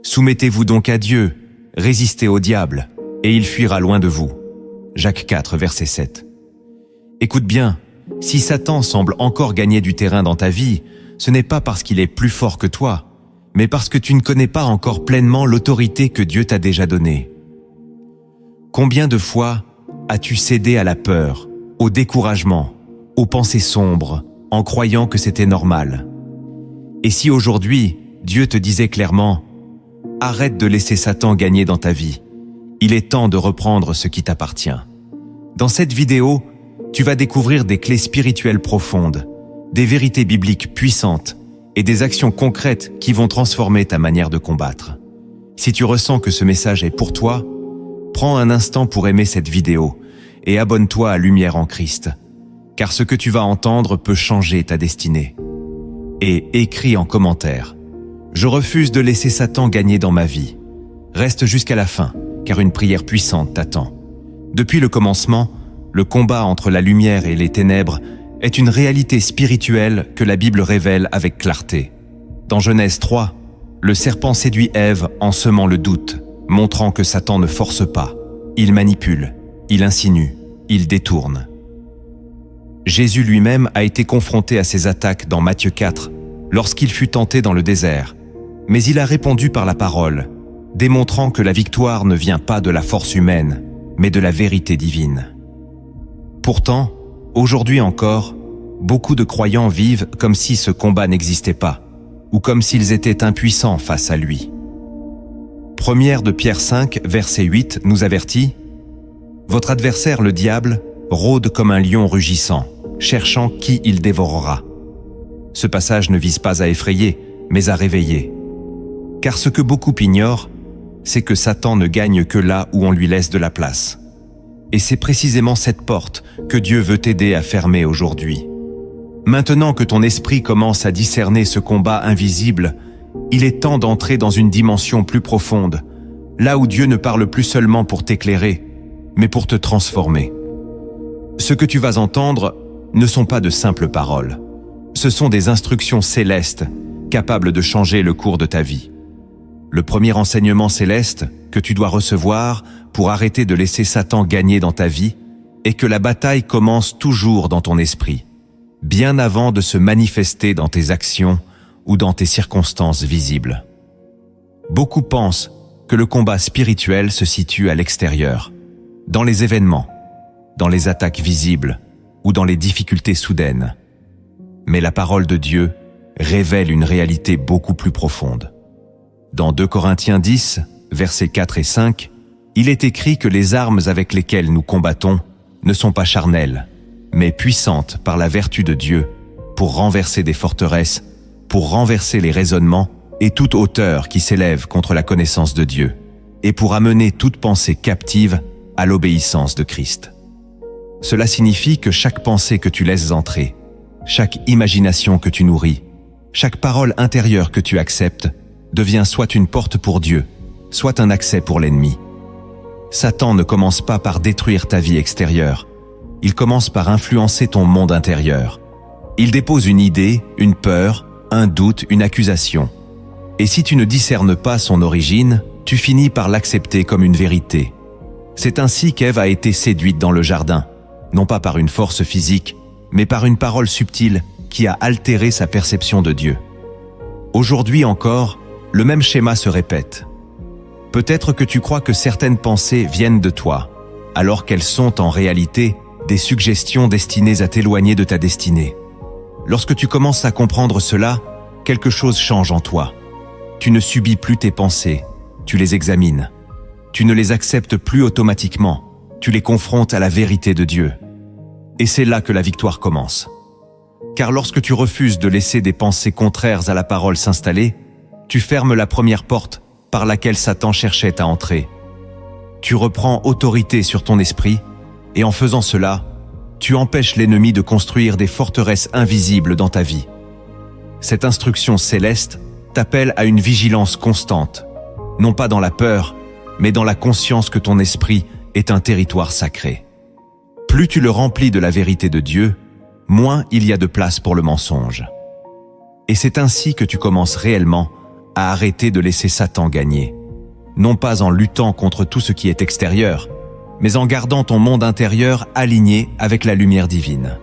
Soumettez-vous donc à Dieu, résistez au diable, et il fuira loin de vous. Jacques 4, verset 7. Écoute bien, si Satan semble encore gagner du terrain dans ta vie, ce n'est pas parce qu'il est plus fort que toi, mais parce que tu ne connais pas encore pleinement l'autorité que Dieu t'a déjà donnée. Combien de fois as-tu cédé à la peur, au découragement, aux pensées sombres, en croyant que c'était normal? Et si aujourd'hui, Dieu te disait clairement « Arrête de laisser Satan gagner dans ta vie. Il est temps de reprendre ce qui t'appartient. » Dans cette vidéo, tu vas découvrir des clés spirituelles profondes, des vérités bibliques puissantes et des actions concrètes qui vont transformer ta manière de combattre. Si tu ressens que ce message est pour toi, prends un instant pour aimer cette vidéo et abonne-toi à Lumière en Christ, car ce que tu vas entendre peut changer ta destinée. Et écris en commentaire « Je refuse de laisser Satan gagner dans ma vie ». Reste jusqu'à la fin, car une prière puissante t'attend. Depuis le commencement, le combat entre la lumière et les ténèbres est une réalité spirituelle que la Bible révèle avec clarté. Dans Genèse 3, le serpent séduit Ève en semant le doute, montrant que Satan ne force pas. Il manipule, il insinue, il détourne. Jésus lui-même a été confronté à ces attaques dans Matthieu 4, lorsqu'il fut tenté dans le désert. Mais il a répondu par la parole, démontrant que la victoire ne vient pas de la force humaine, mais de la vérité divine. Pourtant, aujourd'hui encore, beaucoup de croyants vivent comme si ce combat n'existait pas, ou comme s'ils étaient impuissants face à lui. Première de Pierre 5, verset 8 nous avertit « Votre adversaire le diable rôde comme un lion rugissant, cherchant qui il dévorera. » Ce passage ne vise pas à effrayer, mais à réveiller. Car ce que beaucoup ignorent, c'est que Satan ne gagne que là où on lui laisse de la place. Et c'est précisément cette porte que Dieu veut t'aider à fermer aujourd'hui. Maintenant que ton esprit commence à discerner ce combat invisible, il est temps d'entrer dans une dimension plus profonde, là où Dieu ne parle plus seulement pour t'éclairer, mais pour te transformer. Ce que tu vas entendre ne sont pas de simples paroles. Ce sont des instructions célestes capables de changer le cours de ta vie. Le premier enseignement céleste que tu dois recevoir pour arrêter de laisser Satan gagner dans ta vie est que la bataille commence toujours dans ton esprit, bien avant de se manifester dans tes actions ou dans tes circonstances visibles. Beaucoup pensent que le combat spirituel se situe à l'extérieur, dans les événements, dans les attaques visibles ou dans les difficultés soudaines. Mais la parole de Dieu révèle une réalité beaucoup plus profonde. Dans 2 Corinthiens 10, versets 4 et 5, il est écrit que les armes avec lesquelles nous combattons ne sont pas charnelles, mais puissantes par la vertu de Dieu pour renverser des forteresses, pour renverser les raisonnements et toute hauteur qui s'élève contre la connaissance de Dieu, et pour amener toute pensée captive à l'obéissance de Christ. Cela signifie que chaque pensée que tu laisses entrer, chaque imagination que tu nourris, chaque parole intérieure que tu acceptes, devient soit une porte pour Dieu, soit un accès pour l'ennemi. Satan ne commence pas par détruire ta vie extérieure, il commence par influencer ton monde intérieur. Il dépose une idée, une peur, un doute, une accusation. Et si tu ne discernes pas son origine, tu finis par l'accepter comme une vérité. C'est ainsi qu'Ève a été séduite dans le jardin, non pas par une force physique, mais par une parole subtile qui a altéré sa perception de Dieu. Aujourd'hui encore, le même schéma se répète. Peut-être que tu crois que certaines pensées viennent de toi, alors qu'elles sont en réalité des suggestions destinées à t'éloigner de ta destinée. Lorsque tu commences à comprendre cela, quelque chose change en toi. Tu ne subis plus tes pensées, tu les examines. Tu ne les acceptes plus automatiquement, tu les confrontes à la vérité de Dieu. Et c'est là que la victoire commence. Car lorsque tu refuses de laisser des pensées contraires à la parole s'installer, tu fermes la première porte par laquelle Satan cherchait à entrer. Tu reprends autorité sur ton esprit, et en faisant cela, tu empêches l'ennemi de construire des forteresses invisibles dans ta vie. Cette instruction céleste t'appelle à une vigilance constante, non pas dans la peur, mais dans la conscience que ton esprit est un territoire sacré. Plus tu le remplis de la vérité de Dieu, moins il y a de place pour le mensonge. Et c'est ainsi que tu commences réellement à arrêter de laisser Satan gagner. Non pas en luttant contre tout ce qui est extérieur, mais en gardant ton monde intérieur aligné avec la lumière divine.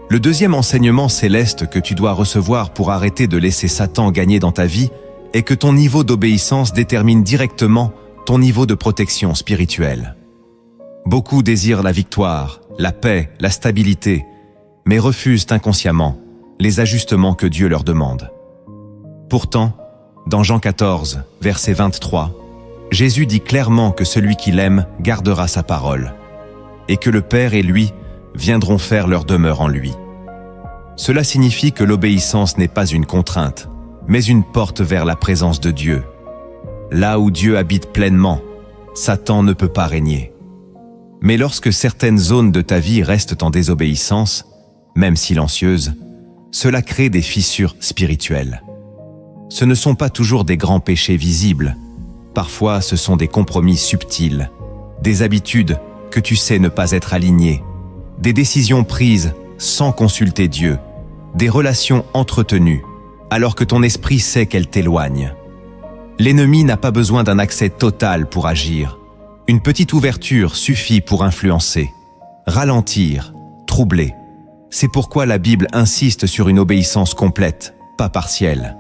Le deuxième enseignement céleste que tu dois recevoir pour arrêter de laisser Satan gagner dans ta vie est que ton niveau d'obéissance détermine directement ton niveau de protection spirituelle. Beaucoup désirent la victoire, la paix, la stabilité, mais refusent inconsciemment les ajustements que Dieu leur demande. Pourtant, dans Jean 14, verset 23, Jésus dit clairement que celui qui l'aime gardera sa parole, et que le Père et lui viendront faire leur demeure en lui. Cela signifie que l'obéissance n'est pas une contrainte, mais une porte vers la présence de Dieu. Là où Dieu habite pleinement, Satan ne peut pas régner. Mais lorsque certaines zones de ta vie restent en désobéissance, même silencieuses, cela crée des fissures spirituelles. Ce ne sont pas toujours des grands péchés visibles. Parfois, ce sont des compromis subtils, des habitudes que tu sais ne pas être alignées, des décisions prises sans consulter Dieu, des relations entretenues, alors que ton esprit sait qu'elles t'éloignent. L'ennemi n'a pas besoin d'un accès total pour agir. Une petite ouverture suffit pour influencer, ralentir, troubler. C'est pourquoi la Bible insiste sur une obéissance complète, pas partielle.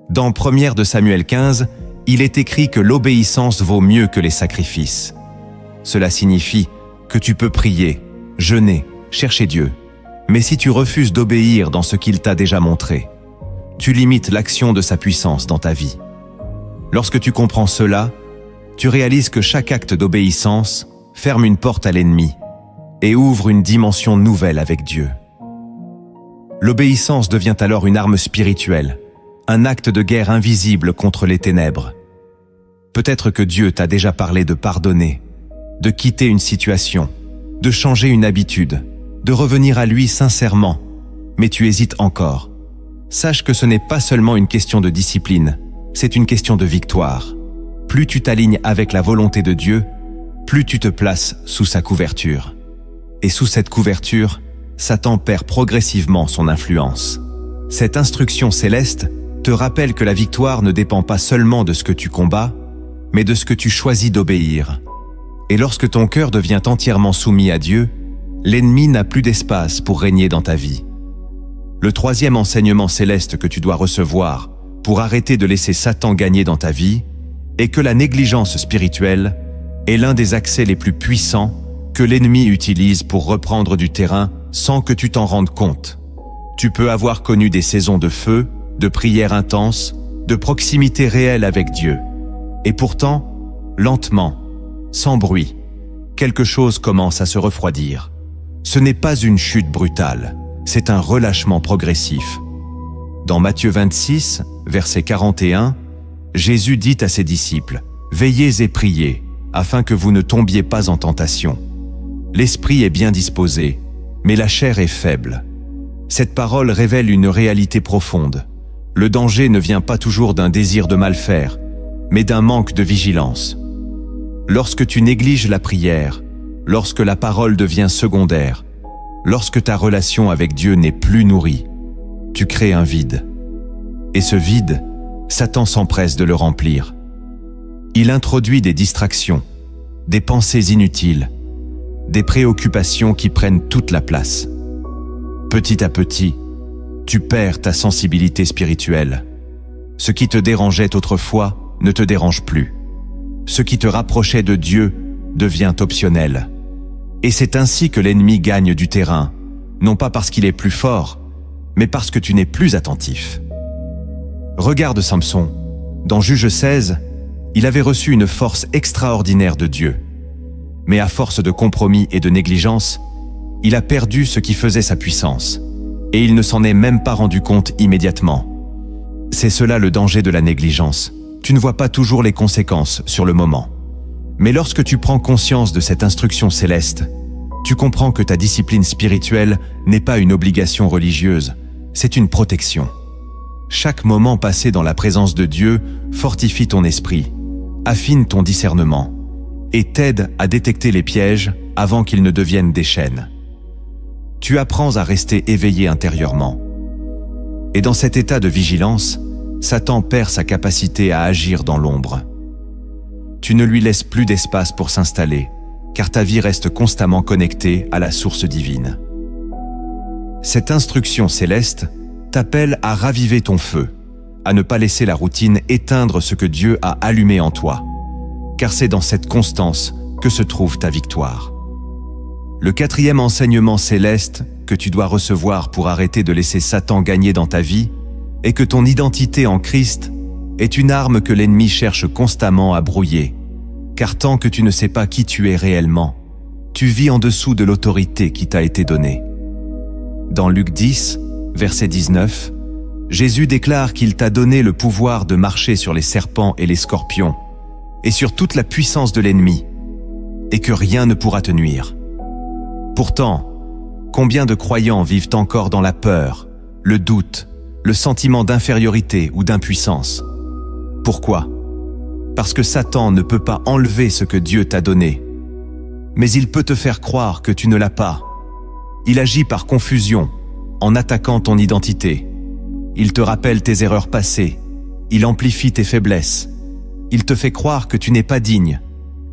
Dans 1 de Samuel 15, il est écrit que l'obéissance vaut mieux que les sacrifices. Cela signifie que tu peux prier, jeûner, chercher Dieu. Mais si tu refuses d'obéir dans ce qu'il t'a déjà montré, tu limites l'action de sa puissance dans ta vie. Lorsque tu comprends cela, tu réalises que chaque acte d'obéissance ferme une porte à l'ennemi et ouvre une dimension nouvelle avec Dieu. L'obéissance devient alors une arme spirituelle, un acte de guerre invisible contre les ténèbres. Peut-être que Dieu t'a déjà parlé de pardonner, de quitter une situation, de changer une habitude, de revenir à lui sincèrement, mais tu hésites encore. Sache que ce n'est pas seulement une question de discipline, c'est une question de victoire. Plus tu t'alignes avec la volonté de Dieu, plus tu te places sous sa couverture. Et sous cette couverture, Satan perd progressivement son influence. Cette instruction céleste te rappelle que la victoire ne dépend pas seulement de ce que tu combats, mais de ce que tu choisis d'obéir. Et lorsque ton cœur devient entièrement soumis à Dieu, l'ennemi n'a plus d'espace pour régner dans ta vie. Le troisième enseignement céleste que tu dois recevoir pour arrêter de laisser Satan gagner dans ta vie est que la négligence spirituelle est l'un des accès les plus puissants que l'ennemi utilise pour reprendre du terrain sans que tu t'en rendes compte. Tu peux avoir connu des saisons de feu, de prières intenses, de proximité réelle avec Dieu. Et pourtant, lentement, sans bruit, quelque chose commence à se refroidir. Ce n'est pas une chute brutale, c'est un relâchement progressif. Dans Matthieu 26, verset 41, Jésus dit à ses disciples « Veillez et priez, afin que vous ne tombiez pas en tentation. L'esprit est bien disposé, mais la chair est faible. » Cette parole révèle une réalité profonde. Le danger ne vient pas toujours d'un désir de mal faire, mais d'un manque de vigilance. Lorsque tu négliges la prière, lorsque la parole devient secondaire, lorsque ta relation avec Dieu n'est plus nourrie, tu crées un vide. Et ce vide, Satan s'empresse de le remplir. Il introduit des distractions, des pensées inutiles, des préoccupations qui prennent toute la place. Petit à petit, tu perds ta sensibilité spirituelle. Ce qui te dérangeait autrefois ne te dérange plus. Ce qui te rapprochait de Dieu devient optionnel. Et c'est ainsi que l'ennemi gagne du terrain, non pas parce qu'il est plus fort, mais parce que tu n'es plus attentif. Regarde Samson. Dans Juge 16, il avait reçu une force extraordinaire de Dieu. Mais à force de compromis et de négligence, il a perdu ce qui faisait sa puissance, et il ne s'en est même pas rendu compte immédiatement. C'est cela le danger de la négligence. Tu ne vois pas toujours les conséquences sur le moment. Mais lorsque tu prends conscience de cette instruction céleste, tu comprends que ta discipline spirituelle n'est pas une obligation religieuse, c'est une protection. Chaque moment passé dans la présence de Dieu fortifie ton esprit, affine ton discernement et t'aide à détecter les pièges avant qu'ils ne deviennent des chaînes. Tu apprends à rester éveillé intérieurement. Et dans cet état de vigilance, Satan perd sa capacité à agir dans l'ombre. Tu ne lui laisses plus d'espace pour s'installer, car ta vie reste constamment connectée à la source divine. Cette instruction céleste t'appelle à raviver ton feu, à ne pas laisser la routine éteindre ce que Dieu a allumé en toi, car c'est dans cette constance que se trouve ta victoire. Le quatrième enseignement céleste que tu dois recevoir pour arrêter de laisser Satan gagner dans ta vie est que ton identité en Christ est une arme que l'ennemi cherche constamment à brouiller, car tant que tu ne sais pas qui tu es réellement, tu vis en dessous de l'autorité qui t'a été donnée. Dans Luc 10, verset 19, Jésus déclare qu'il t'a donné le pouvoir de marcher sur les serpents et les scorpions, et sur toute la puissance de l'ennemi, et que rien ne pourra te nuire. Pourtant, combien de croyants vivent encore dans la peur, le doute, le sentiment d'infériorité ou d'impuissance? Pourquoi? Parce que Satan ne peut pas enlever ce que Dieu t'a donné. Mais il peut te faire croire que tu ne l'as pas. Il agit par confusion, en attaquant ton identité. Il te rappelle tes erreurs passées. Il amplifie tes faiblesses. Il te fait croire que tu n'es pas digne,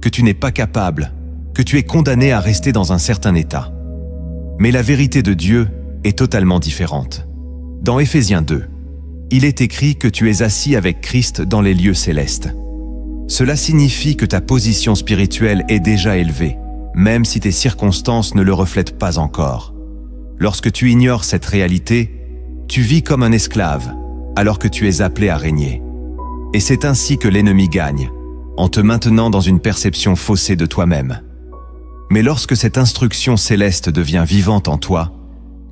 que tu n'es pas capable, que tu es condamné à rester dans un certain état. Mais la vérité de Dieu est totalement différente. Dans Éphésiens 2, il est écrit que tu es assis avec Christ dans les lieux célestes. Cela signifie que ta position spirituelle est déjà élevée, même si tes circonstances ne le reflètent pas encore. Lorsque tu ignores cette réalité, tu vis comme un esclave, alors que tu es appelé à régner. Et c'est ainsi que l'ennemi gagne, en te maintenant dans une perception faussée de toi-même. Mais lorsque cette instruction céleste devient vivante en toi,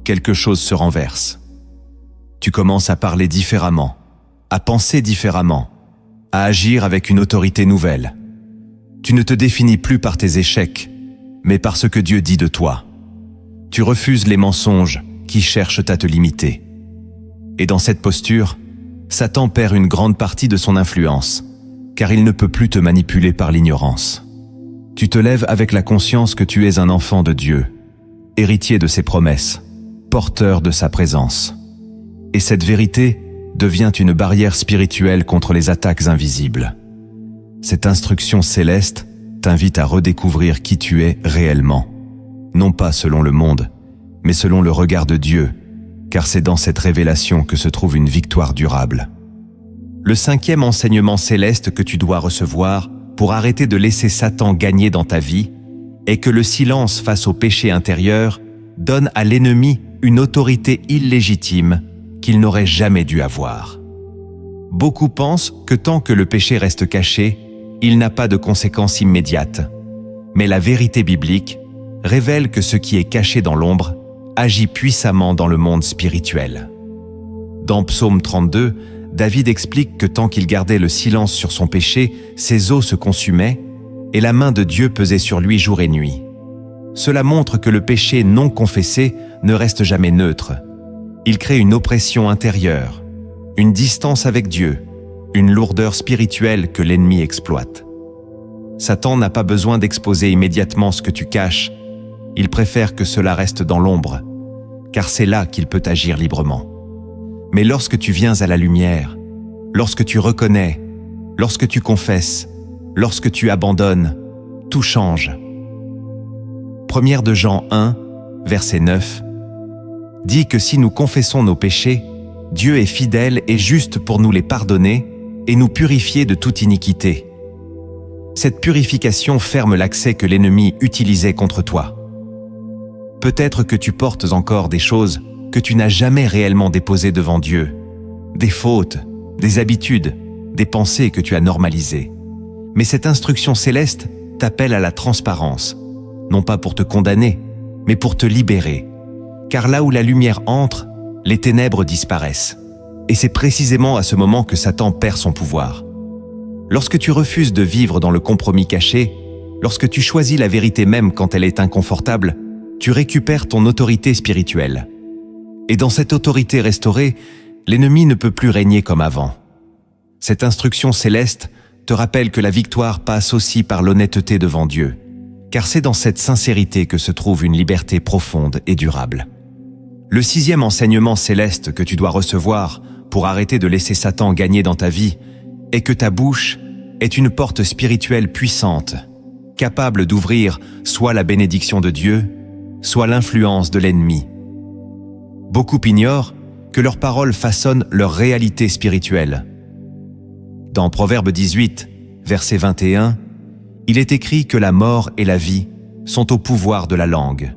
quelque chose se renverse. Tu commences à parler différemment, à penser différemment, à agir avec une autorité nouvelle. Tu ne te définis plus par tes échecs, mais par ce que Dieu dit de toi. Tu refuses les mensonges qui cherchent à te limiter. Et dans cette posture, Satan perd une grande partie de son influence, car il ne peut plus te manipuler par l'ignorance. Tu te lèves avec la conscience que tu es un enfant de Dieu, héritier de ses promesses, porteur de sa présence. Et cette vérité devient une barrière spirituelle contre les attaques invisibles. Cette instruction céleste t'invite à redécouvrir qui tu es réellement, non pas selon le monde, mais selon le regard de Dieu, car c'est dans cette révélation que se trouve une victoire durable. Le cinquième enseignement céleste que tu dois recevoir pour arrêter de laisser Satan gagner dans ta vie est que le silence face au péché intérieur donne à l'ennemi une autorité illégitime qu'il n'aurait jamais dû avoir. Beaucoup pensent que tant que le péché reste caché, il n'a pas de conséquences immédiates. Mais la vérité biblique révèle que ce qui est caché dans l'ombre agit puissamment dans le monde spirituel. Dans Psaume 32, David explique que tant qu'il gardait le silence sur son péché, ses os se consumaient et la main de Dieu pesait sur lui jour et nuit. Cela montre que le péché non confessé ne reste jamais neutre. Il crée une oppression intérieure, une distance avec Dieu, une lourdeur spirituelle que l'ennemi exploite. Satan n'a pas besoin d'exposer immédiatement ce que tu caches, il préfère que cela reste dans l'ombre, car c'est là qu'il peut agir librement. Mais lorsque tu viens à la lumière, lorsque tu reconnais, lorsque tu confesses, lorsque tu abandonnes, tout change. 1 de Jean 1, verset 9, dit que si nous confessons nos péchés, Dieu est fidèle et juste pour nous les pardonner et nous purifier de toute iniquité. Cette purification ferme l'accès que l'ennemi utilisait contre toi. Peut-être que tu portes encore des choses que tu n'as jamais réellement déposées devant Dieu, des fautes, des habitudes, des pensées que tu as normalisées. Mais cette instruction céleste t'appelle à la transparence, non pas pour te condamner, mais pour te libérer. Car là où la lumière entre, les ténèbres disparaissent. Et c'est précisément à ce moment que Satan perd son pouvoir. Lorsque tu refuses de vivre dans le compromis caché, lorsque tu choisis la vérité même quand elle est inconfortable, tu récupères ton autorité spirituelle. Et dans cette autorité restaurée, l'ennemi ne peut plus régner comme avant. Cette instruction céleste te rappelle que la victoire passe aussi par l'honnêteté devant Dieu, car c'est dans cette sincérité que se trouve une liberté profonde et durable. Le sixième enseignement céleste que tu dois recevoir pour arrêter de laisser Satan gagner dans ta vie est que ta bouche est une porte spirituelle puissante, capable d'ouvrir soit la bénédiction de Dieu, soit l'influence de l'ennemi. Beaucoup ignorent que leurs paroles façonnent leur réalité spirituelle. Dans Proverbe 18, verset 21, il est écrit que la mort et la vie sont au pouvoir de la langue.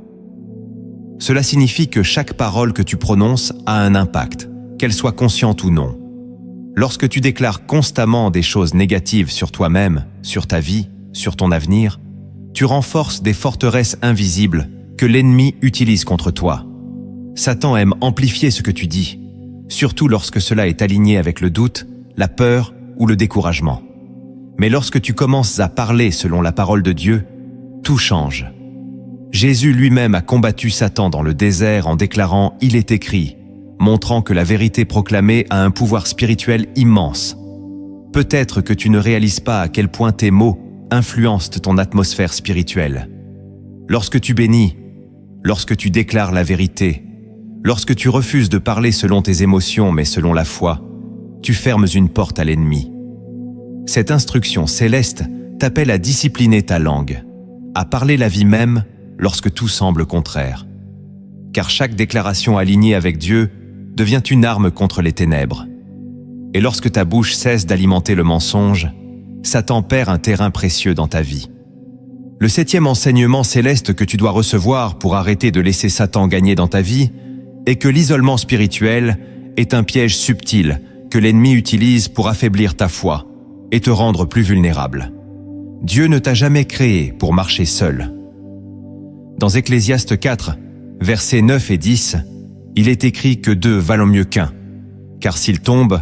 Cela signifie que chaque parole que tu prononces a un impact, qu'elle soit consciente ou non. Lorsque tu déclares constamment des choses négatives sur toi-même, sur ta vie, sur ton avenir, tu renforces des forteresses invisibles que l'ennemi utilise contre toi. Satan aime amplifier ce que tu dis, surtout lorsque cela est aligné avec le doute, la peur ou le découragement. Mais lorsque tu commences à parler selon la parole de Dieu, tout change. Jésus lui-même a combattu Satan dans le désert en déclarant « Il est écrit », montrant que la vérité proclamée a un pouvoir spirituel immense. Peut-être que tu ne réalises pas à quel point tes mots influencent ton atmosphère spirituelle. Lorsque tu bénis, lorsque tu déclares la vérité, lorsque tu refuses de parler selon tes émotions mais selon la foi, tu fermes une porte à l'ennemi. Cette instruction céleste t'appelle à discipliner ta langue, à parler la vie même lorsque tout semble contraire. Car chaque déclaration alignée avec Dieu devient une arme contre les ténèbres. Et lorsque ta bouche cesse d'alimenter le mensonge, Satan perd un terrain précieux dans ta vie. Le 7e enseignement céleste que tu dois recevoir pour arrêter de laisser Satan gagner dans ta vie est que l'isolement spirituel est un piège subtil que l'ennemi utilise pour affaiblir ta foi et te rendre plus vulnérable. Dieu ne t'a jamais créé pour marcher seul. Dans Ecclésiaste 4, versets 9 et 10, il est écrit que 2 valent mieux qu'un, car s'il tombe,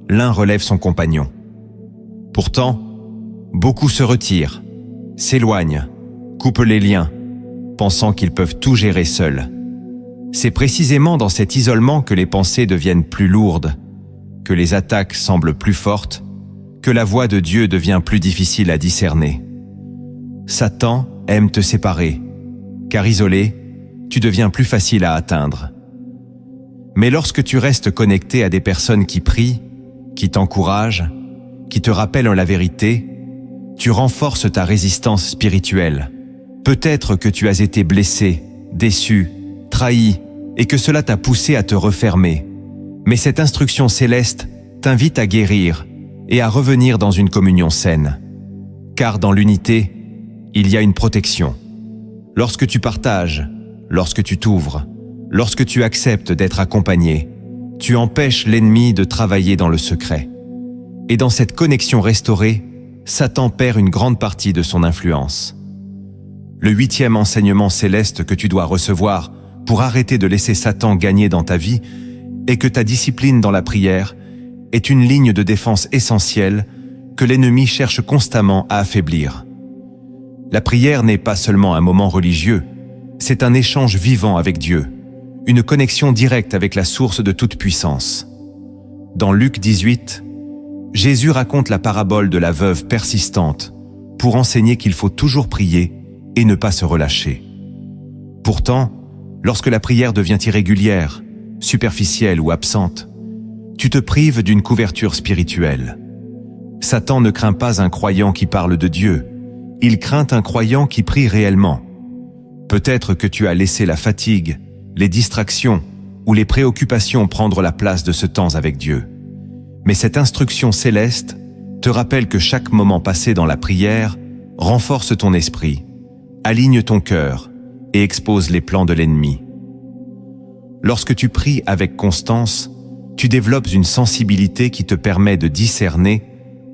l'un relève son compagnon. Pourtant, beaucoup se retirent, s'éloignent, coupent les liens, pensant qu'ils peuvent tout gérer seuls. C'est précisément dans cet isolement que les pensées deviennent plus lourdes, que les attaques semblent plus fortes, que la voix de Dieu devient plus difficile à discerner. Satan aime te séparer, car isolé, tu deviens plus facile à atteindre. Mais lorsque tu restes connecté à des personnes qui prient, qui t'encouragent, qui te rappellent la vérité, tu renforces ta résistance spirituelle. Peut-être que tu as été blessé, déçu, trahi, et que cela t'a poussé à te refermer. Mais cette instruction céleste t'invite à guérir et à revenir dans une communion saine. Car dans l'unité, il y a une protection. Lorsque tu partages, lorsque tu t'ouvres, lorsque tu acceptes d'être accompagné, tu empêches l'ennemi de travailler dans le secret. Et dans cette connexion restaurée, Satan perd une grande partie de son influence. Le 8e enseignement céleste que tu dois recevoir pour arrêter de laisser Satan gagner dans ta vie est que ta discipline dans la prière est une ligne de défense essentielle que l'ennemi cherche constamment à affaiblir. La prière n'est pas seulement un moment religieux, c'est un échange vivant avec Dieu, une connexion directe avec la source de toute puissance. Dans Luc 18, Jésus raconte la parabole de la veuve persistante pour enseigner qu'il faut toujours prier et ne pas se relâcher. Pourtant, lorsque la prière devient irrégulière, superficielle ou absente, tu te prives d'une couverture spirituelle. Satan ne craint pas un croyant qui parle de Dieu, il craint un croyant qui prie réellement. Peut-être que tu as laissé la fatigue, les distractions ou les préoccupations prendre la place de ce temps avec Dieu. Mais cette instruction céleste te rappelle que chaque moment passé dans la prière renforce ton esprit, aligne ton cœur et expose les plans de l'ennemi. Lorsque tu pries avec constance, tu développes une sensibilité qui te permet de discerner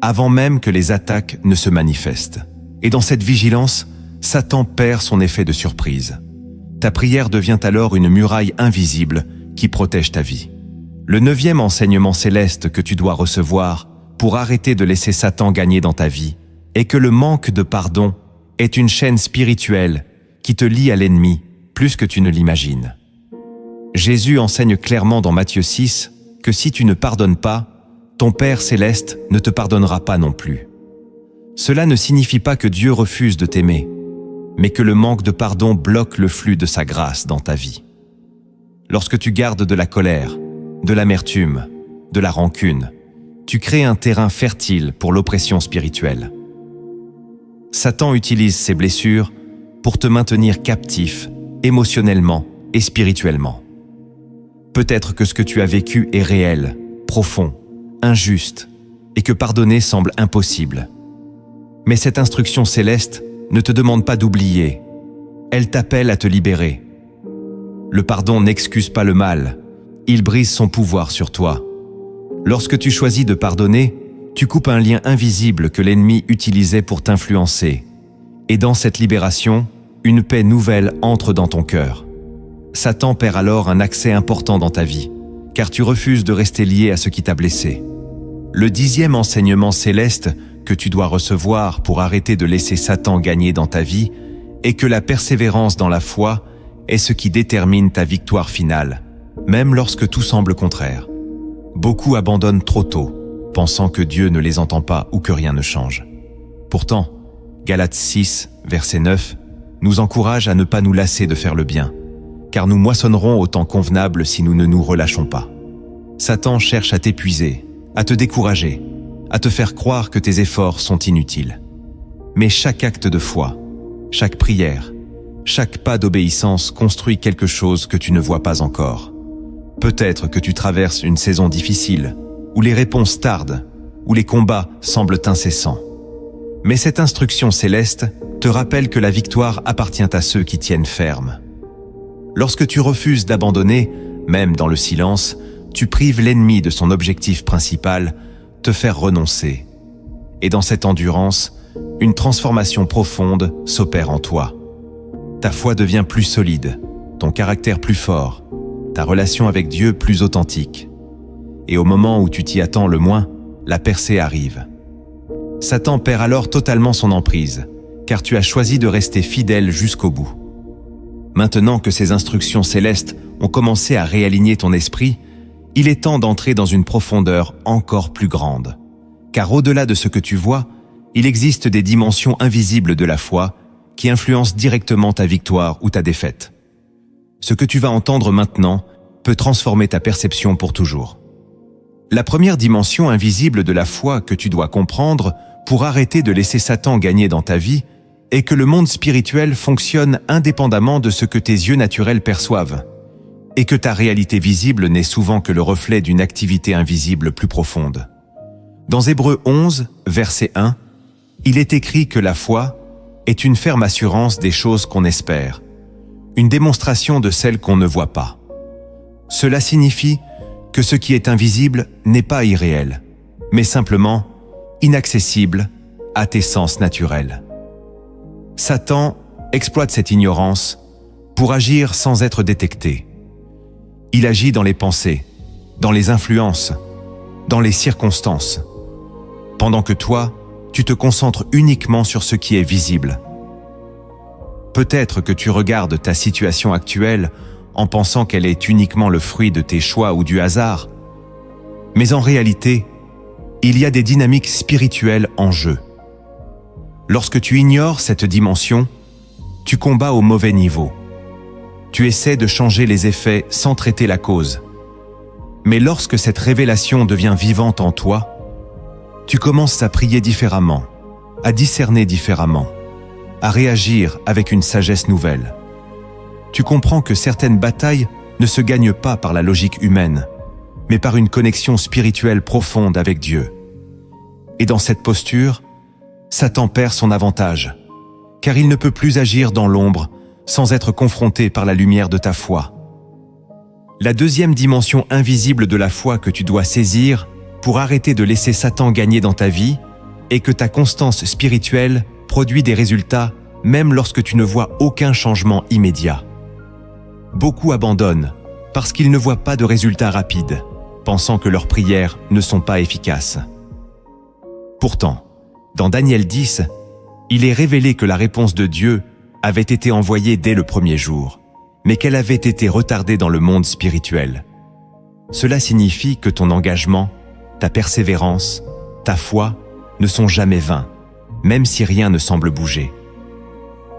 avant même que les attaques ne se manifestent. Et dans cette vigilance, Satan perd son effet de surprise. Ta prière devient alors une muraille invisible qui protège ta vie. Le 9e enseignement céleste que tu dois recevoir pour arrêter de laisser Satan gagner dans ta vie est que le manque de pardon est une chaîne spirituelle qui te lie à l'ennemi plus que tu ne l'imagines. Jésus enseigne clairement dans Matthieu 6 que si tu ne pardonnes pas, ton Père céleste ne te pardonnera pas non plus. Cela ne signifie pas que Dieu refuse de t'aimer, mais que le manque de pardon bloque le flux de sa grâce dans ta vie. Lorsque tu gardes de la colère, de l'amertume, de la rancune, tu crées un terrain fertile pour l'oppression spirituelle. Satan utilise ces blessures pour te maintenir captif, émotionnellement et spirituellement. Peut-être que ce que tu as vécu est réel, profond, injuste, et que pardonner semble impossible. Mais cette instruction céleste ne te demande pas d'oublier, elle t'appelle à te libérer. Le pardon n'excuse pas le mal, il brise son pouvoir sur toi. Lorsque tu choisis de pardonner, tu coupes un lien invisible que l'ennemi utilisait pour t'influencer. Et dans cette libération, une paix nouvelle entre dans ton cœur. Satan perd alors un accès important dans ta vie, car tu refuses de rester lié à ce qui t'a blessé. Le 10e enseignement céleste que tu dois recevoir pour arrêter de laisser Satan gagner dans ta vie est que la persévérance dans la foi est ce qui détermine ta victoire finale, même lorsque tout semble contraire. Beaucoup abandonnent trop tôt, pensant que Dieu ne les entend pas ou que rien ne change. Pourtant, Galates 6, verset 9, nous encourage à ne pas nous lasser de faire le bien, car nous moissonnerons au temps convenable si nous ne nous relâchons pas. Satan cherche à t'épuiser, à te décourager, à te faire croire que tes efforts sont inutiles. Mais chaque acte de foi, chaque prière, chaque pas d'obéissance construit quelque chose que tu ne vois pas encore. Peut-être que tu traverses une saison difficile, où les réponses tardent, où les combats semblent incessants. Mais cette instruction céleste te rappelle que la victoire appartient à ceux qui tiennent ferme. Lorsque tu refuses d'abandonner, même dans le silence, tu prives l'ennemi de son objectif principal, te faire renoncer. Et dans cette endurance, une transformation profonde s'opère en toi. Ta foi devient plus solide, ton caractère plus fort, ta relation avec Dieu plus authentique. Et au moment où tu t'y attends le moins, la percée arrive. Satan perd alors totalement son emprise, car tu as choisi de rester fidèle jusqu'au bout. Maintenant que ces instructions célestes ont commencé à réaligner ton esprit, il est temps d'entrer dans une profondeur encore plus grande. Car au-delà de ce que tu vois, il existe des dimensions invisibles de la foi qui influencent directement ta victoire ou ta défaite. Ce que tu vas entendre maintenant peut transformer ta perception pour toujours. La première dimension invisible de la foi que tu dois comprendre pour arrêter de laisser Satan gagner dans ta vie est que le monde spirituel fonctionne indépendamment de ce que tes yeux naturels perçoivent, et que ta réalité visible n'est souvent que le reflet d'une activité invisible plus profonde. Dans Hébreux 11, verset 1, il est écrit que la foi est une ferme assurance des choses qu'on espère, une démonstration de celles qu'on ne voit pas. Cela signifie que ce qui est invisible n'est pas irréel, mais simplement inaccessible à tes sens naturels. Satan exploite cette ignorance pour agir sans être détecté. Il agit dans les pensées, dans les influences, dans les circonstances, pendant que toi, tu te concentres uniquement sur ce qui est visible. Peut-être que tu regardes ta situation actuelle en pensant qu'elle est uniquement le fruit de tes choix ou du hasard, mais en réalité, il y a des dynamiques spirituelles en jeu. Lorsque tu ignores cette dimension, tu combats au mauvais niveau. Tu essaies de changer les effets sans traiter la cause. Mais lorsque cette révélation devient vivante en toi, tu commences à prier différemment, à discerner différemment, à réagir avec une sagesse nouvelle. Tu comprends que certaines batailles ne se gagnent pas par la logique humaine, mais par une connexion spirituelle profonde avec Dieu. Et dans cette posture, Satan perd son avantage, car il ne peut plus agir dans l'ombre sans être confronté par la lumière de ta foi. La deuxième dimension invisible de la foi que tu dois saisir pour arrêter de laisser Satan gagner dans ta vie est que ta constance spirituelle produit des résultats même lorsque tu ne vois aucun changement immédiat. Beaucoup abandonnent parce qu'ils ne voient pas de résultats rapides, pensant que leurs prières ne sont pas efficaces. Pourtant, dans Daniel 10, il est révélé que la réponse de Dieu avait été envoyée dès le premier jour, mais qu'elle avait été retardée dans le monde spirituel. Cela signifie que ton engagement, ta persévérance, ta foi ne sont jamais vains, même si rien ne semble bouger.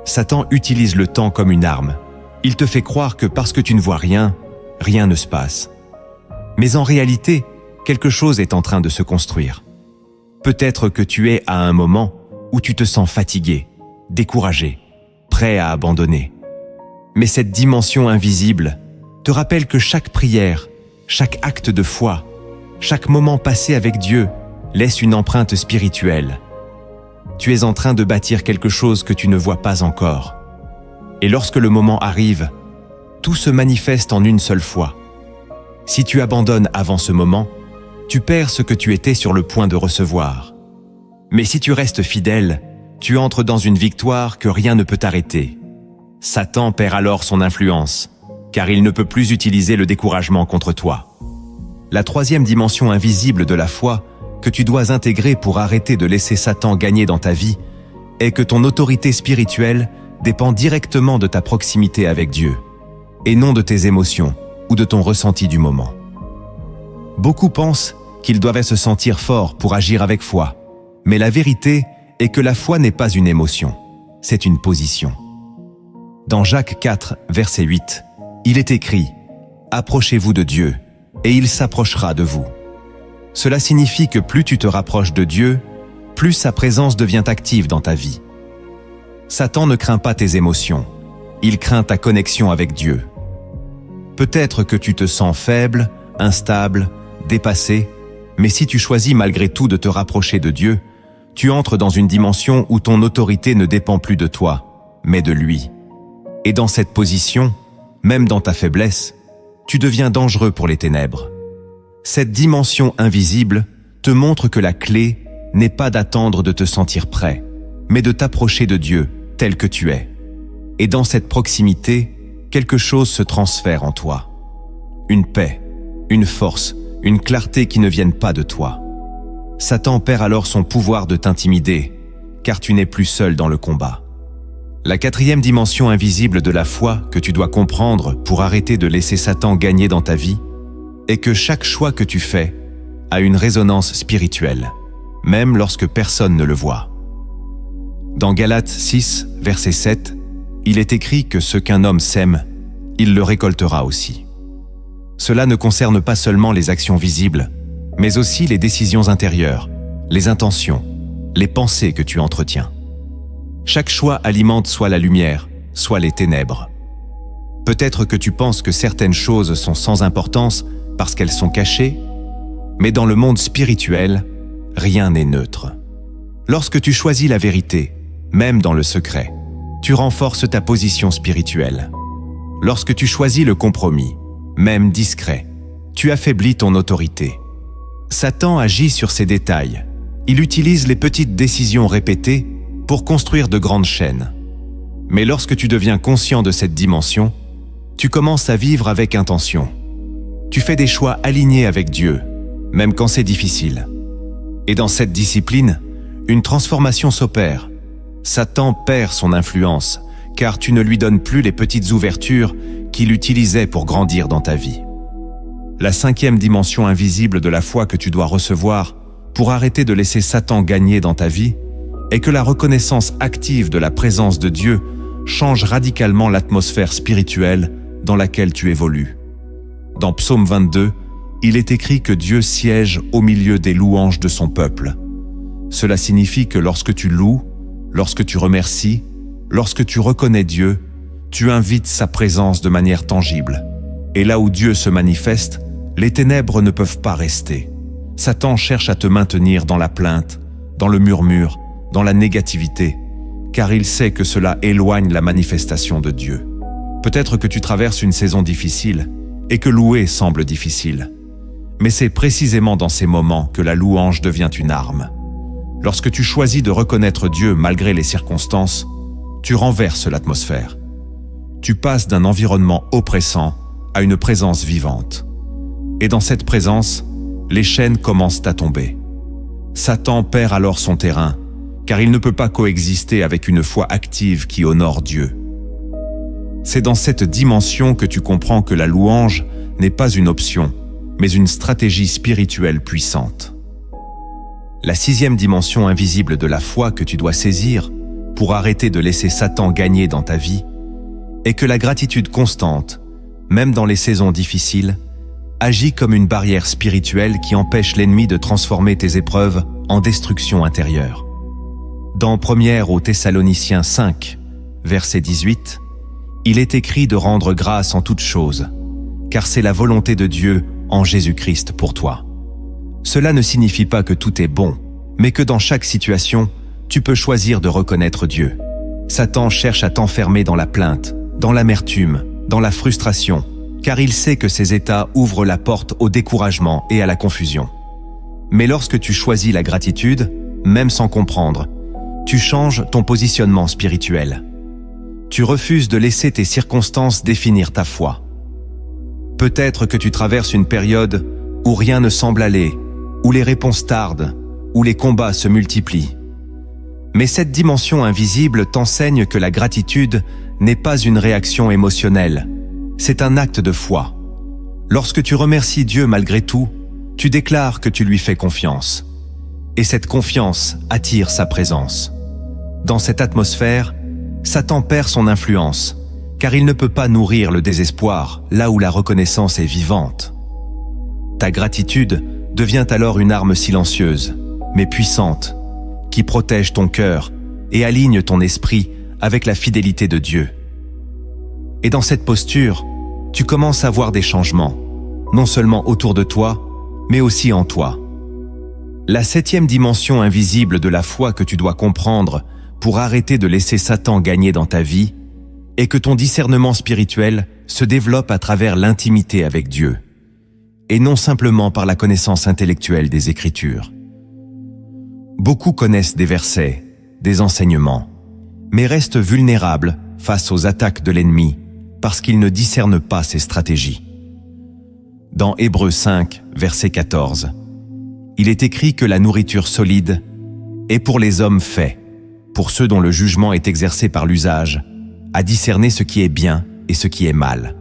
Satan utilise le temps comme une arme. Il te fait croire que parce que tu ne vois rien, rien ne se passe. Mais en réalité, quelque chose est en train de se construire. Peut-être que tu es à un moment où tu te sens fatigué, découragé, prêt à abandonner. Mais cette dimension invisible te rappelle que chaque prière, chaque acte de foi, chaque moment passé avec Dieu laisse une empreinte spirituelle. Tu es en train de bâtir quelque chose que tu ne vois pas encore. Et lorsque le moment arrive, tout se manifeste en une seule fois. Si tu abandonnes avant ce moment, tu perds ce que tu étais sur le point de recevoir. Mais si tu restes fidèle, tu entres dans une victoire que rien ne peut arrêter. Satan perd alors son influence, car il ne peut plus utiliser le découragement contre toi. La troisième dimension invisible de la foi que tu dois intégrer pour arrêter de laisser Satan gagner dans ta vie est que ton autorité spirituelle dépend directement de ta proximité avec Dieu, et non de tes émotions ou de ton ressenti du moment. Beaucoup pensent qu'ils doivent se sentir forts pour agir avec foi, mais la vérité est que la foi n'est pas une émotion, c'est une position. Dans Jacques 4, verset 8, il est écrit « Approchez-vous de Dieu, et il s'approchera de vous ». Cela signifie que plus tu te rapproches de Dieu, plus sa présence devient active dans ta vie. Satan ne craint pas tes émotions, il craint ta connexion avec Dieu. Peut-être que tu te sens faible, instable, dépassé, mais si tu choisis malgré tout de te rapprocher de Dieu, tu entres dans une dimension où ton autorité ne dépend plus de toi, mais de lui. Et dans cette position, même dans ta faiblesse, tu deviens dangereux pour les ténèbres. Cette dimension invisible te montre que la clé n'est pas d'attendre de te sentir prêt, mais de t'approcher de Dieu tel que tu es. Et dans cette proximité, quelque chose se transfère en toi. Une paix, une force, une clarté qui ne viennent pas de toi. Satan perd alors son pouvoir de t'intimider, car tu n'es plus seul dans le combat. La quatrième dimension invisible de la foi que tu dois comprendre pour arrêter de laisser Satan gagner dans ta vie est que chaque choix que tu fais a une résonance spirituelle, même lorsque personne ne le voit. Dans Galates 6, verset 7, il est écrit que ce qu'un homme sème, il le récoltera aussi. Cela ne concerne pas seulement les actions visibles, mais aussi les décisions intérieures, les intentions, les pensées que tu entretiens. Chaque choix alimente soit la lumière, soit les ténèbres. Peut-être que tu penses que certaines choses sont sans importance parce qu'elles sont cachées, mais dans le monde spirituel, rien n'est neutre. Lorsque tu choisis la vérité, même dans le secret, tu renforces ta position spirituelle. Lorsque tu choisis le compromis, même discret, tu affaiblis ton autorité. Satan agit sur ces détails. Il utilise les petites décisions répétées pour construire de grandes chaînes. Mais lorsque tu deviens conscient de cette dimension, tu commences à vivre avec intention. Tu fais des choix alignés avec Dieu, même quand c'est difficile. Et dans cette discipline, une transformation s'opère. Satan perd son influence, car tu ne lui donnes plus les petites ouvertures qu'il utilisait pour grandir dans ta vie. La cinquième dimension invisible de la foi que tu dois recevoir pour arrêter de laisser Satan gagner dans ta vie est que la reconnaissance active de la présence de Dieu change radicalement l'atmosphère spirituelle dans laquelle tu évolues. Dans Psaume 22, il est écrit que Dieu siège au milieu des louanges de son peuple. Cela signifie que lorsque tu loues, lorsque tu remercies, lorsque tu reconnais Dieu, tu invites sa présence de manière tangible. Et là où Dieu se manifeste, les ténèbres ne peuvent pas rester. Satan cherche à te maintenir dans la plainte, dans le murmure, dans la négativité, car il sait que cela éloigne la manifestation de Dieu. Peut-être que tu traverses une saison difficile et que louer semble difficile. Mais c'est précisément dans ces moments que la louange devient une arme. Lorsque tu choisis de reconnaître Dieu malgré les circonstances, tu renverses l'atmosphère. Tu passes d'un environnement oppressant à une présence vivante. Et dans cette présence, les chaînes commencent à tomber. Satan perd alors son terrain, car il ne peut pas coexister avec une foi active qui honore Dieu. C'est dans cette dimension que tu comprends que la louange n'est pas une option, mais une stratégie spirituelle puissante. La sixième dimension invisible de la foi que tu dois saisir pour arrêter de laisser Satan gagner dans ta vie est que la gratitude constante, même dans les saisons difficiles, agit comme une barrière spirituelle qui empêche l'ennemi de transformer tes épreuves en destruction intérieure. Dans 1 aux Thessaloniciens 5, verset 18, il est écrit de rendre grâce en toutes choses, car c'est la volonté de Dieu en Jésus-Christ pour toi. Cela ne signifie pas que tout est bon, mais que dans chaque situation, tu peux choisir de reconnaître Dieu. Satan cherche à t'enfermer dans la plainte, dans l'amertume, dans la frustration, car il sait que ces états ouvrent la porte au découragement et à la confusion. Mais lorsque tu choisis la gratitude, même sans comprendre, tu changes ton positionnement spirituel. Tu refuses de laisser tes circonstances définir ta foi. Peut-être que tu traverses une période où rien ne semble aller, où les réponses tardent, où les combats se multiplient. Mais cette dimension invisible t'enseigne que la gratitude n'est pas une réaction émotionnelle, c'est un acte de foi. Lorsque tu remercies Dieu malgré tout, tu déclares que tu lui fais confiance. Et cette confiance attire sa présence. Dans cette atmosphère, Satan perd son influence, car il ne peut pas nourrir le désespoir là où la reconnaissance est vivante. Ta gratitude devient alors une arme silencieuse, mais puissante, qui protège ton cœur et aligne ton esprit avec la fidélité de Dieu. Et dans cette posture, tu commences à voir des changements, non seulement autour de toi, mais aussi en toi. La 7e dimension invisible de la foi que tu dois comprendre pour arrêter de laisser Satan gagner dans ta vie est que ton discernement spirituel se développe à travers l'intimité avec Dieu, et non simplement par la connaissance intellectuelle des Écritures. Beaucoup connaissent des versets, des enseignements, mais restent vulnérables face aux attaques de l'ennemi parce qu'ils ne discernent pas ses stratégies. Dans Hébreux 5, verset 14, il est écrit que la nourriture solide est pour les hommes faits, pour ceux dont le jugement est exercé par l'usage, à discerner ce qui est bien et ce qui est mal.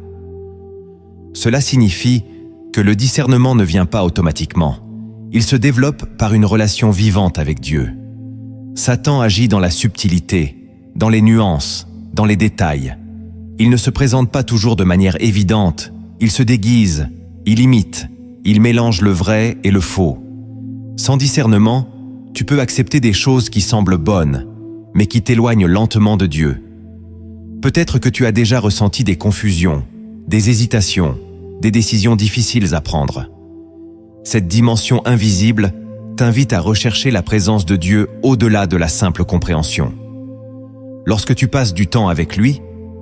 Cela signifie que le discernement ne vient pas automatiquement. Il se développe par une relation vivante avec Dieu. Satan agit dans la subtilité, dans les nuances, dans les détails. Il ne se présente pas toujours de manière évidente, il se déguise, il imite, il mélange le vrai et le faux. Sans discernement, tu peux accepter des choses qui semblent bonnes, mais qui t'éloignent lentement de Dieu. Peut-être que tu as déjà ressenti des confusions, des hésitations, des décisions difficiles à prendre. Cette dimension invisible t'invite à rechercher la présence de Dieu au-delà de la simple compréhension. Lorsque tu passes du temps avec lui,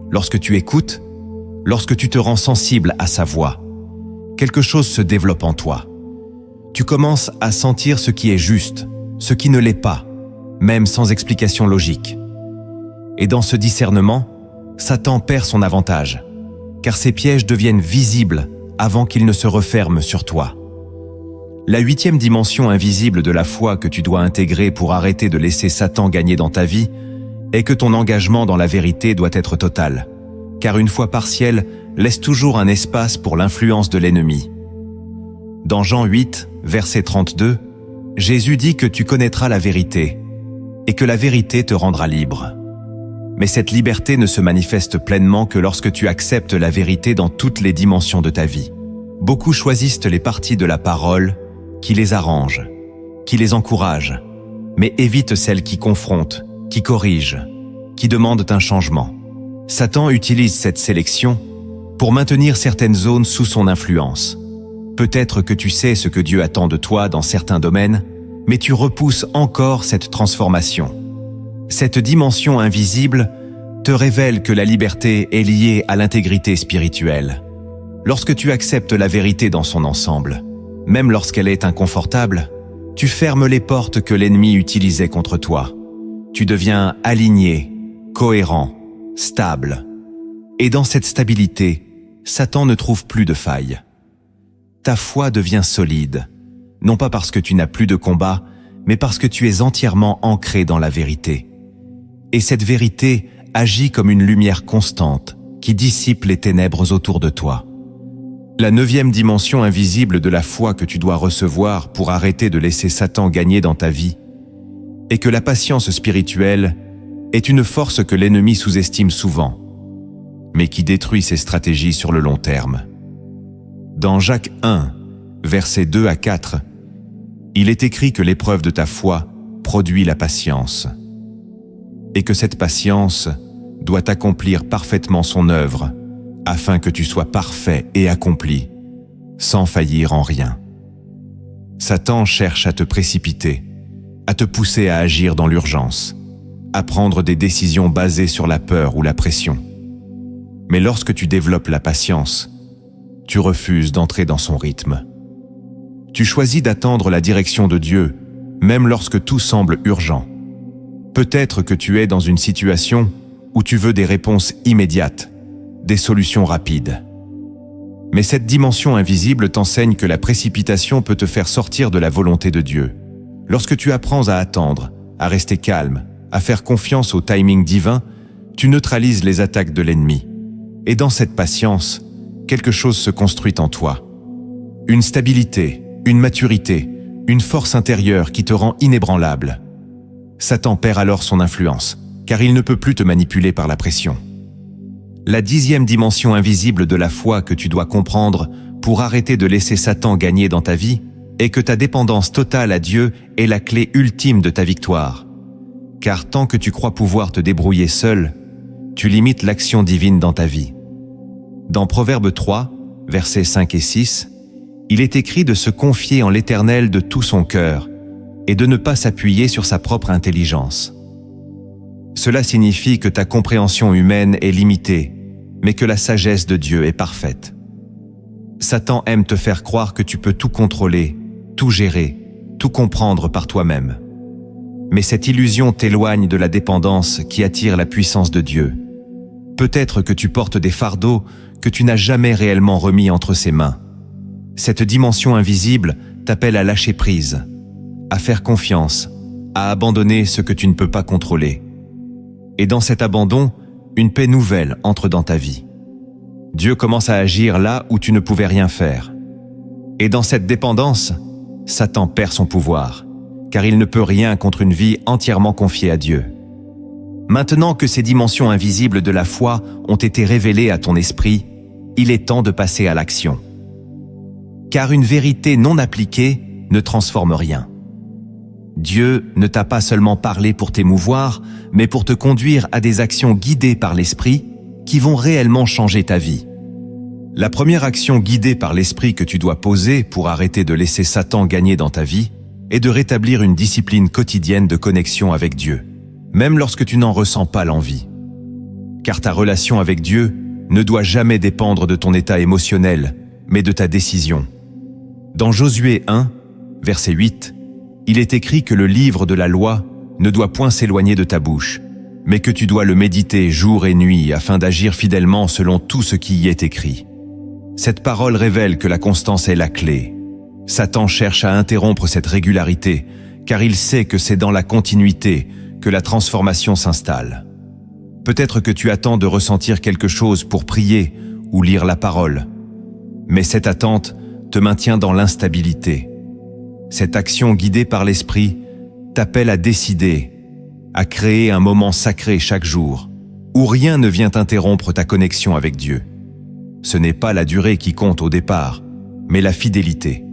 lorsque tu écoutes, lorsque tu te rends sensible à sa voix, quelque chose se développe en toi. Tu commences à sentir ce qui est juste, ce qui ne l'est pas, même sans explication logique. Et dans ce discernement, Satan perd son avantage, car ses pièges deviennent visibles avant qu'ils ne se referment sur toi. La 8e dimension invisible de la foi que tu dois intégrer pour arrêter de laisser Satan gagner dans ta vie est que ton engagement dans la vérité doit être total, car une foi partielle laisse toujours un espace pour l'influence de l'ennemi. Dans Jean 8, verset 32, Jésus dit que tu connaîtras la vérité et que la vérité te rendra libre. Mais cette liberté ne se manifeste pleinement que lorsque tu acceptes la vérité dans toutes les dimensions de ta vie. Beaucoup choisissent les parties de la parole qui les arrangent, qui les encouragent, mais évitent celles qui confrontent, qui corrigent, qui demandent un changement. Satan utilise cette sélection pour maintenir certaines zones sous son influence. Peut-être que tu sais ce que Dieu attend de toi dans certains domaines, mais tu repousses encore cette transformation. Cette dimension invisible te révèle que la liberté est liée à l'intégrité spirituelle. Lorsque tu acceptes la vérité dans son ensemble, même lorsqu'elle est inconfortable, tu fermes les portes que l'ennemi utilisait contre toi. Tu deviens aligné, cohérent, stable. Et dans cette stabilité, Satan ne trouve plus de failles. Ta foi devient solide, non pas parce que tu n'as plus de combat, mais parce que tu es entièrement ancré dans la vérité. Et cette vérité agit comme une lumière constante qui dissipe les ténèbres autour de toi. La 9e dimension invisible de la foi que tu dois recevoir pour arrêter de laisser Satan gagner dans ta vie est que la patience spirituelle est une force que l'ennemi sous-estime souvent, mais qui détruit ses stratégies sur le long terme. Dans Jacques 1, versets 2 à 4, il est écrit que l'épreuve de ta foi produit la patience, et que cette patience doit accomplir parfaitement son œuvre, afin que tu sois parfait et accompli, sans faillir en rien. Satan cherche à te précipiter, à te pousser à agir dans l'urgence, à prendre des décisions basées sur la peur ou la pression. Mais lorsque tu développes la patience, tu refuses d'entrer dans son rythme. Tu choisis d'attendre la direction de Dieu, même lorsque tout semble urgent. Peut-être que tu es dans une situation où tu veux des réponses immédiates, des solutions rapides. Mais cette dimension invisible t'enseigne que la précipitation peut te faire sortir de la volonté de Dieu. Lorsque tu apprends à attendre, à rester calme, à faire confiance au timing divin, tu neutralises les attaques de l'ennemi. Et dans cette patience, quelque chose se construit en toi. Une stabilité, une maturité, une force intérieure qui te rend inébranlable. Satan perd alors son influence, car il ne peut plus te manipuler par la pression. La 10e dimension invisible de la foi que tu dois comprendre pour arrêter de laisser Satan gagner dans ta vie est que ta dépendance totale à Dieu est la clé ultime de ta victoire. Car tant que tu crois pouvoir te débrouiller seul, tu limites l'action divine dans ta vie. Dans Proverbe 3, versets 5 et 6, il est écrit de se confier en l'Éternel de tout son cœur et de ne pas s'appuyer sur sa propre intelligence. Cela signifie que ta compréhension humaine est limitée, mais que la sagesse de Dieu est parfaite. Satan aime te faire croire que tu peux tout contrôler, tout gérer, tout comprendre par toi-même. Mais cette illusion t'éloigne de la dépendance qui attire la puissance de Dieu. Peut-être que tu portes des fardeaux que tu n'as jamais réellement remis entre ses mains. Cette dimension invisible t'appelle à lâcher prise, à faire confiance, à abandonner ce que tu ne peux pas contrôler. Et dans cet abandon, une paix nouvelle entre dans ta vie. Dieu commence à agir là où tu ne pouvais rien faire. Et dans cette dépendance, Satan perd son pouvoir, car il ne peut rien contre une vie entièrement confiée à Dieu. Maintenant que ces dimensions invisibles de la foi ont été révélées à ton esprit, il est temps de passer à l'action. Car une vérité non appliquée ne transforme rien. Dieu ne t'a pas seulement parlé pour t'émouvoir, mais pour te conduire à des actions guidées par l'Esprit qui vont réellement changer ta vie. La première action guidée par l'Esprit que tu dois poser pour arrêter de laisser Satan gagner dans ta vie est de rétablir une discipline quotidienne de connexion avec Dieu, même lorsque tu n'en ressens pas l'envie. Car ta relation avec Dieu ne doit jamais dépendre de ton état émotionnel, mais de ta décision. Dans Josué 1, verset 8, il est écrit que le livre de la loi ne doit point s'éloigner de ta bouche, mais que tu dois le méditer jour et nuit afin d'agir fidèlement selon tout ce qui y est écrit. Cette parole révèle que la constance est la clé. Satan cherche à interrompre cette régularité, car il sait que c'est dans la continuité que la transformation s'installe. Peut-être que tu attends de ressentir quelque chose pour prier ou lire la parole, mais cette attente te maintient dans l'instabilité. Cette action guidée par l'Esprit t'appelle à décider, à créer un moment sacré chaque jour, où rien ne vient interrompre ta connexion avec Dieu. Ce n'est pas la durée qui compte au départ, mais la fidélité.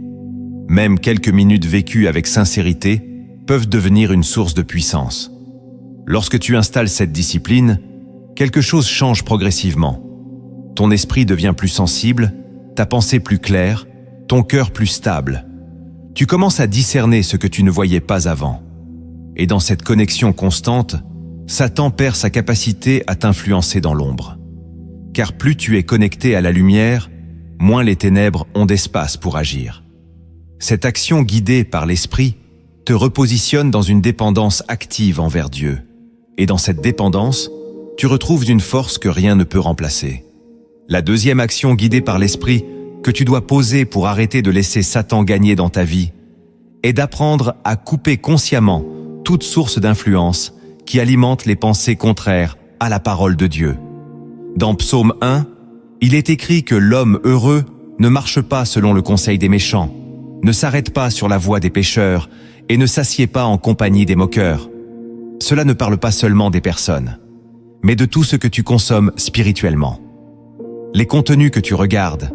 Même quelques minutes vécues avec sincérité peuvent devenir une source de puissance. Lorsque tu installes cette discipline, quelque chose change progressivement. Ton esprit devient plus sensible, ta pensée plus claire, ton cœur plus stable. Tu commences à discerner ce que tu ne voyais pas avant. Et dans cette connexion constante, Satan perd sa capacité à t'influencer dans l'ombre. Car plus tu es connecté à la lumière, moins les ténèbres ont d'espace pour agir. Cette action guidée par l'Esprit te repositionne dans une dépendance active envers Dieu. Et dans cette dépendance, tu retrouves une force que rien ne peut remplacer. La deuxième action guidée par l'Esprit que tu dois poser pour arrêter de laisser Satan gagner dans ta vie est d'apprendre à couper consciemment toute source d'influence qui alimente les pensées contraires à la parole de Dieu. Dans Psaume 1, il est écrit que l'homme heureux ne marche pas selon le conseil des méchants, ne s'arrête pas sur la voie des pécheurs et ne s'assied pas en compagnie des moqueurs. Cela ne parle pas seulement des personnes, mais de tout ce que tu consommes spirituellement. Les contenus que tu regardes,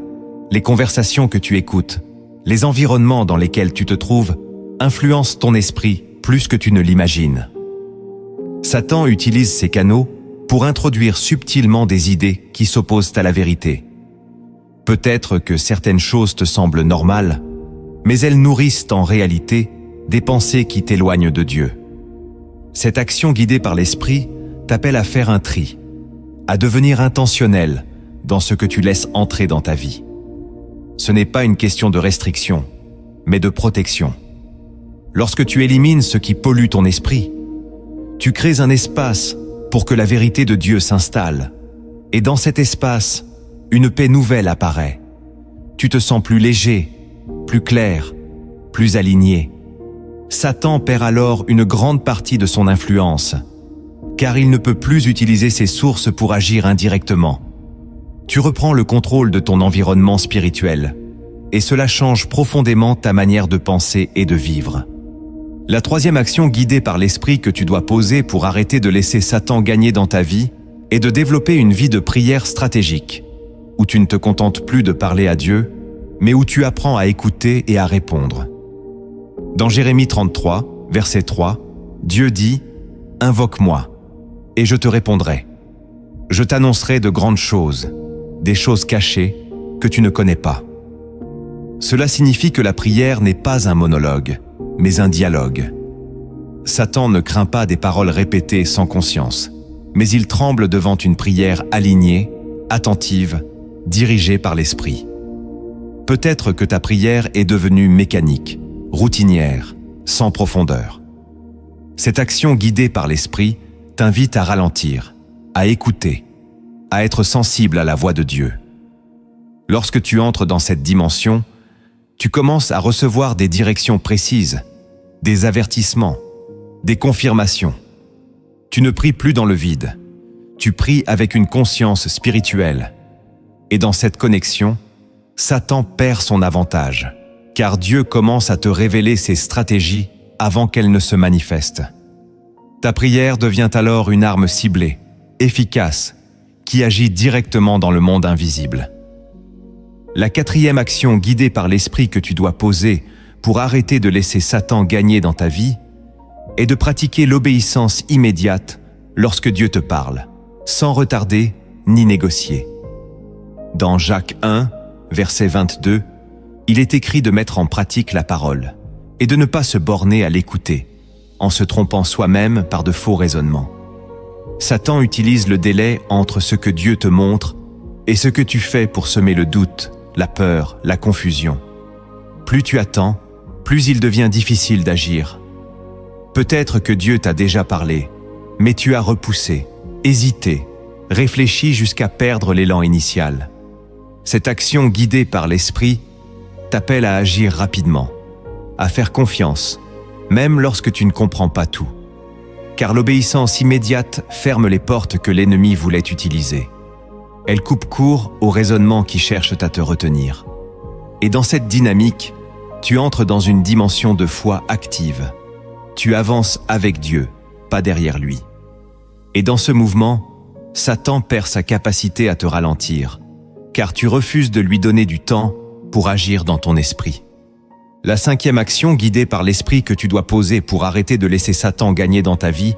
les conversations que tu écoutes, les environnements dans lesquels tu te trouves influencent ton esprit plus que tu ne l'imagines. Satan utilise ces canaux pour introduire subtilement des idées qui s'opposent à la vérité. Peut-être que certaines choses te semblent normales, mais elles nourrissent en réalité des pensées qui t'éloignent de Dieu. Cette action guidée par l'esprit t'appelle à faire un tri, à devenir intentionnel dans ce que tu laisses entrer dans ta vie. Ce n'est pas une question de restriction, mais de protection. Lorsque tu élimines ce qui pollue ton esprit, tu crées un espace pour que la vérité de Dieu s'installe. Et dans cet espace, une paix nouvelle apparaît. Tu te sens plus léger, plus clair, plus aligné. Satan perd alors une grande partie de son influence, car il ne peut plus utiliser ses sources pour agir indirectement. Tu reprends le contrôle de ton environnement spirituel, et cela change profondément ta manière de penser et de vivre. La troisième action guidée par l'esprit que tu dois poser pour arrêter de laisser Satan gagner dans ta vie est de développer une vie de prière stratégique, où tu ne te contentes plus de parler à Dieu, mais où tu apprends à écouter et à répondre. Dans Jérémie 33, verset 3, Dieu dit « Invoque-moi, et je te répondrai. Je t'annoncerai de grandes choses, des choses cachées que tu ne connais pas. » Cela signifie que la prière n'est pas un monologue, mais un dialogue. Satan ne craint pas des paroles répétées sans conscience, mais il tremble devant une prière alignée, attentive, dirigée par l'esprit. Peut-être que ta prière est devenue mécanique, routinière, sans profondeur. Cette action guidée par l'esprit t'invite à ralentir, à écouter, à être sensible à la voix de Dieu. Lorsque tu entres dans cette dimension, tu commences à recevoir des directions précises, des avertissements, des confirmations. Tu ne pries plus dans le vide, tu pries avec une conscience spirituelle. Et dans cette connexion, Satan perd son avantage, car Dieu commence à te révéler ses stratégies avant qu'elles ne se manifestent. Ta prière devient alors une arme ciblée, efficace, qui agit directement dans le monde invisible. La quatrième action guidée par l'esprit que tu dois poser pour arrêter de laisser Satan gagner dans ta vie est de pratiquer l'obéissance immédiate lorsque Dieu te parle, sans retarder ni négocier. Dans Jacques 1, verset 22, il est écrit de mettre en pratique la parole et de ne pas se borner à l'écouter, en se trompant soi-même par de faux raisonnements. Satan utilise le délai entre ce que Dieu te montre et ce que tu fais pour semer le doute, la peur, la confusion. Plus tu attends, plus il devient difficile d'agir. Peut-être que Dieu t'a déjà parlé, mais tu as repoussé, hésité, réfléchi jusqu'à perdre l'élan initial. Cette action guidée par l'esprit t'appelle à agir rapidement, à faire confiance, même lorsque tu ne comprends pas tout. Car l'obéissance immédiate ferme les portes que l'ennemi voulait utiliser. Elle coupe court aux raisonnements qui cherchent à te retenir. Et dans cette dynamique, tu entres dans une dimension de foi active. Tu avances avec Dieu, pas derrière lui. Et dans ce mouvement, Satan perd sa capacité à te ralentir, car tu refuses de lui donner du temps pour agir dans ton esprit. La cinquième action guidée par l'esprit que tu dois poser pour arrêter de laisser Satan gagner dans ta vie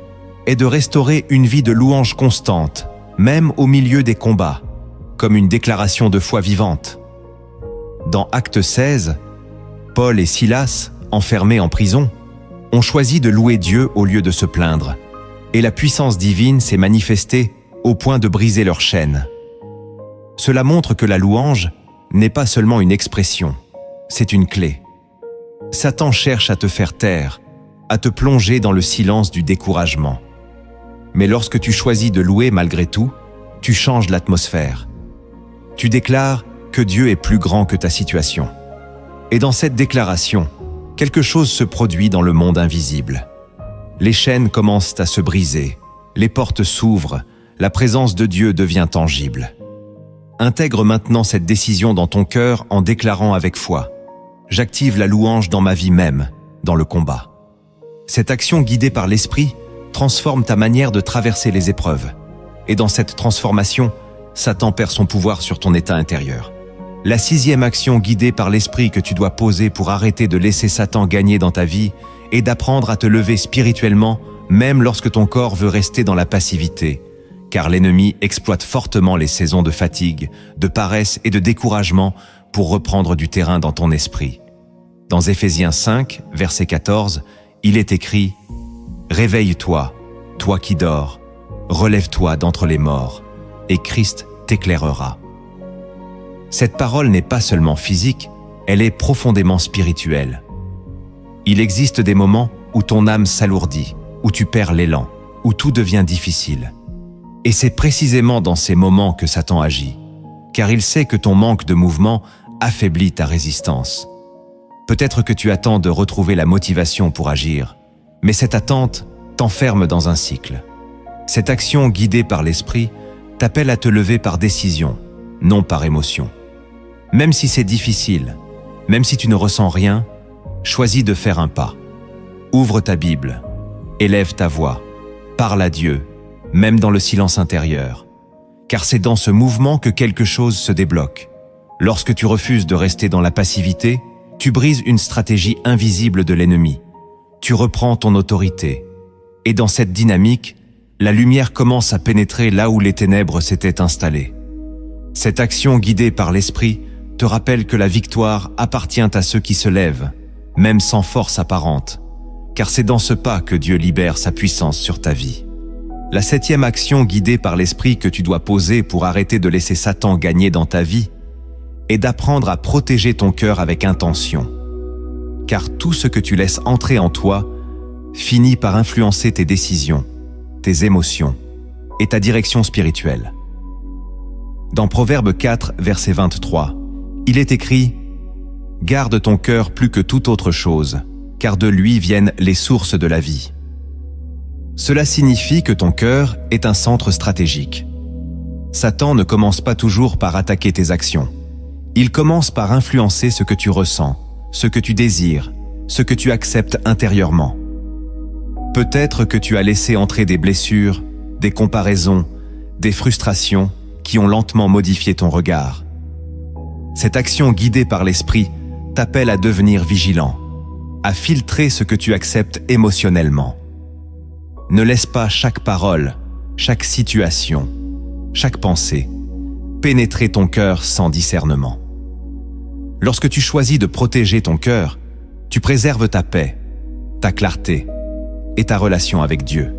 est de restaurer une vie de louange constante, même au milieu des combats, comme une déclaration de foi vivante. Dans Actes 16, Paul et Silas, enfermés en prison, ont choisi de louer Dieu au lieu de se plaindre, et la puissance divine s'est manifestée au point de briser leurs chaînes. Cela montre que la louange n'est pas seulement une expression, c'est une clé. Satan cherche à te faire taire, à te plonger dans le silence du découragement. Mais lorsque tu choisis de louer malgré tout, tu changes l'atmosphère. Tu déclares que Dieu est plus grand que ta situation. Et dans cette déclaration, quelque chose se produit dans le monde invisible. Les chaînes commencent à se briser, les portes s'ouvrent, la présence de Dieu devient tangible. Intègre maintenant cette décision dans ton cœur en déclarant avec foi « J'active la louange dans ma vie même, dans le combat ». Cette action guidée par l'esprit transforme ta manière de traverser les épreuves. Et dans cette transformation, Satan perd son pouvoir sur ton état intérieur. La 6e action guidée par l'esprit que tu dois poser pour arrêter de laisser Satan gagner dans ta vie est d'apprendre à te lever spirituellement, même lorsque ton corps veut rester dans la passivité, car l'ennemi exploite fortement les saisons de fatigue, de paresse et de découragement pour reprendre du terrain dans ton esprit. Dans Éphésiens 5, verset 14, il est écrit « Réveille-toi, toi qui dors, relève-toi d'entre les morts, et Christ t'éclairera. » Cette parole n'est pas seulement physique, elle est profondément spirituelle. Il existe des moments où ton âme s'alourdit, où tu perds l'élan, où tout devient difficile. Et c'est précisément dans ces moments que Satan agit, car il sait que ton manque de mouvement affaiblit ta résistance. Peut-être que tu attends de retrouver la motivation pour agir, mais cette attente t'enferme dans un cycle. Cette action guidée par l'esprit t'appelle à te lever par décision, non par émotion. Même si c'est difficile, même si tu ne ressens rien, choisis de faire un pas. Ouvre ta Bible, élève ta voix, parle à Dieu, même dans le silence intérieur. Car c'est dans ce mouvement que quelque chose se débloque. Lorsque tu refuses de rester dans la passivité, tu brises une stratégie invisible de l'ennemi. Tu reprends ton autorité. Et dans cette dynamique, la lumière commence à pénétrer là où les ténèbres s'étaient installées. Cette action guidée par l'esprit te rappelle que la victoire appartient à ceux qui se lèvent, même sans force apparente, car c'est dans ce pas que Dieu libère sa puissance sur ta vie. La 7e action guidée par l'esprit que tu dois poser pour arrêter de laisser Satan gagner dans ta vie est d'apprendre à protéger ton cœur avec intention. Car tout ce que tu laisses entrer en toi finit par influencer tes décisions, tes émotions et ta direction spirituelle. Dans Proverbe 4, verset 23, il est écrit « Garde ton cœur plus que toute autre chose, car de lui viennent les sources de la vie. » Cela signifie que ton cœur est un centre stratégique. Satan ne commence pas toujours par attaquer tes actions. Il commence par influencer ce que tu ressens, ce que tu désires, ce que tu acceptes intérieurement. Peut-être que tu as laissé entrer des blessures, des comparaisons, des frustrations qui ont lentement modifié ton regard. Cette action guidée par l'esprit t'appelle à devenir vigilant, à filtrer ce que tu acceptes émotionnellement. Ne laisse pas chaque parole, chaque situation, chaque pensée pénétrer ton cœur sans discernement. Lorsque tu choisis de protéger ton cœur, tu préserves ta paix, ta clarté et ta relation avec Dieu.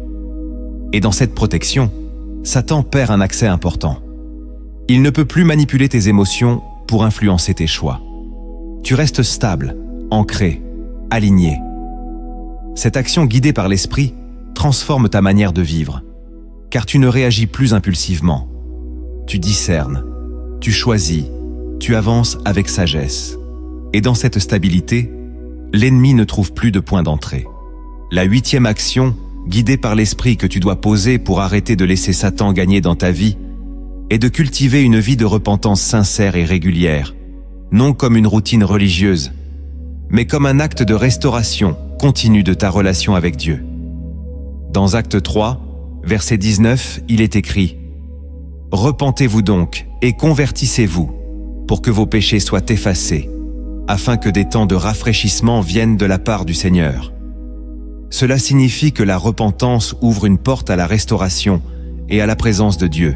Et dans cette protection, Satan perd un accès important. Il ne peut plus manipuler tes émotions pour influencer tes choix. Tu restes stable, ancré, aligné. Cette action guidée par l'esprit transforme ta manière de vivre, car tu ne réagis plus impulsivement. Tu discernes, tu choisis, tu avances avec sagesse. Et dans cette stabilité, l'ennemi ne trouve plus de point d'entrée. La 8e action, guidée par l'esprit que tu dois poser pour arrêter de laisser Satan gagner dans ta vie, est de cultiver une vie de repentance sincère et régulière, non comme une routine religieuse, mais comme un acte de restauration continue de ta relation avec Dieu. Dans Actes 3, verset 19, il est écrit « Repentez-vous donc et convertissez-vous pour que vos péchés soient effacés, afin que des temps de rafraîchissement viennent de la part du Seigneur. » Cela signifie que la repentance ouvre une porte à la restauration et à la présence de Dieu.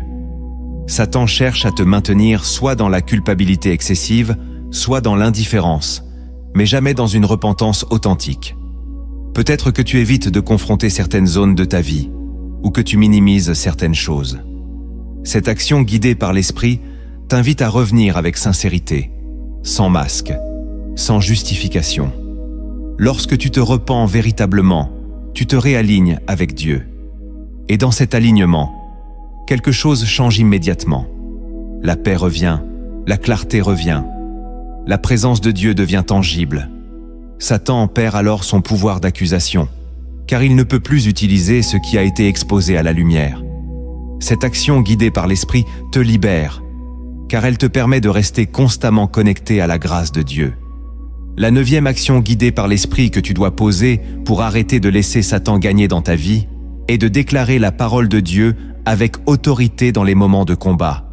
Satan cherche à te maintenir soit dans la culpabilité excessive, soit dans l'indifférence, mais jamais dans une repentance authentique. Peut-être que tu évites de confronter certaines zones de ta vie, ou que tu minimises certaines choses. Cette action guidée par l'esprit t'invite à revenir avec sincérité, sans masque, sans justification. Lorsque tu te repens véritablement, tu te réalignes avec Dieu. Et dans cet alignement, quelque chose change immédiatement. La paix revient, la clarté revient, la présence de Dieu devient tangible. Satan perd alors son pouvoir d'accusation, car il ne peut plus utiliser ce qui a été exposé à la lumière. Cette action guidée par l'Esprit te libère, car elle te permet de rester constamment connecté à la grâce de Dieu. La 9e action guidée par l'Esprit que tu dois poser pour arrêter de laisser Satan gagner dans ta vie est de déclarer la parole de Dieu avec autorité dans les moments de combat,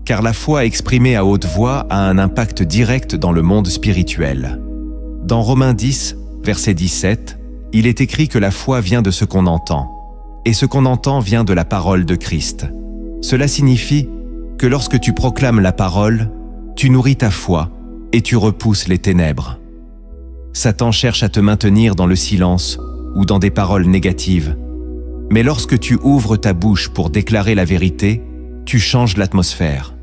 car la foi exprimée à haute voix a un impact direct dans le monde spirituel. Dans Romains 10, verset 17, il est écrit que la foi vient de ce qu'on entend, et ce qu'on entend vient de la parole de Christ. Cela signifie que lorsque tu proclames la parole, tu nourris ta foi et tu repousses les ténèbres. Satan cherche à te maintenir dans le silence ou dans des paroles négatives. Mais lorsque tu ouvres ta bouche pour déclarer la vérité, tu changes l'atmosphère.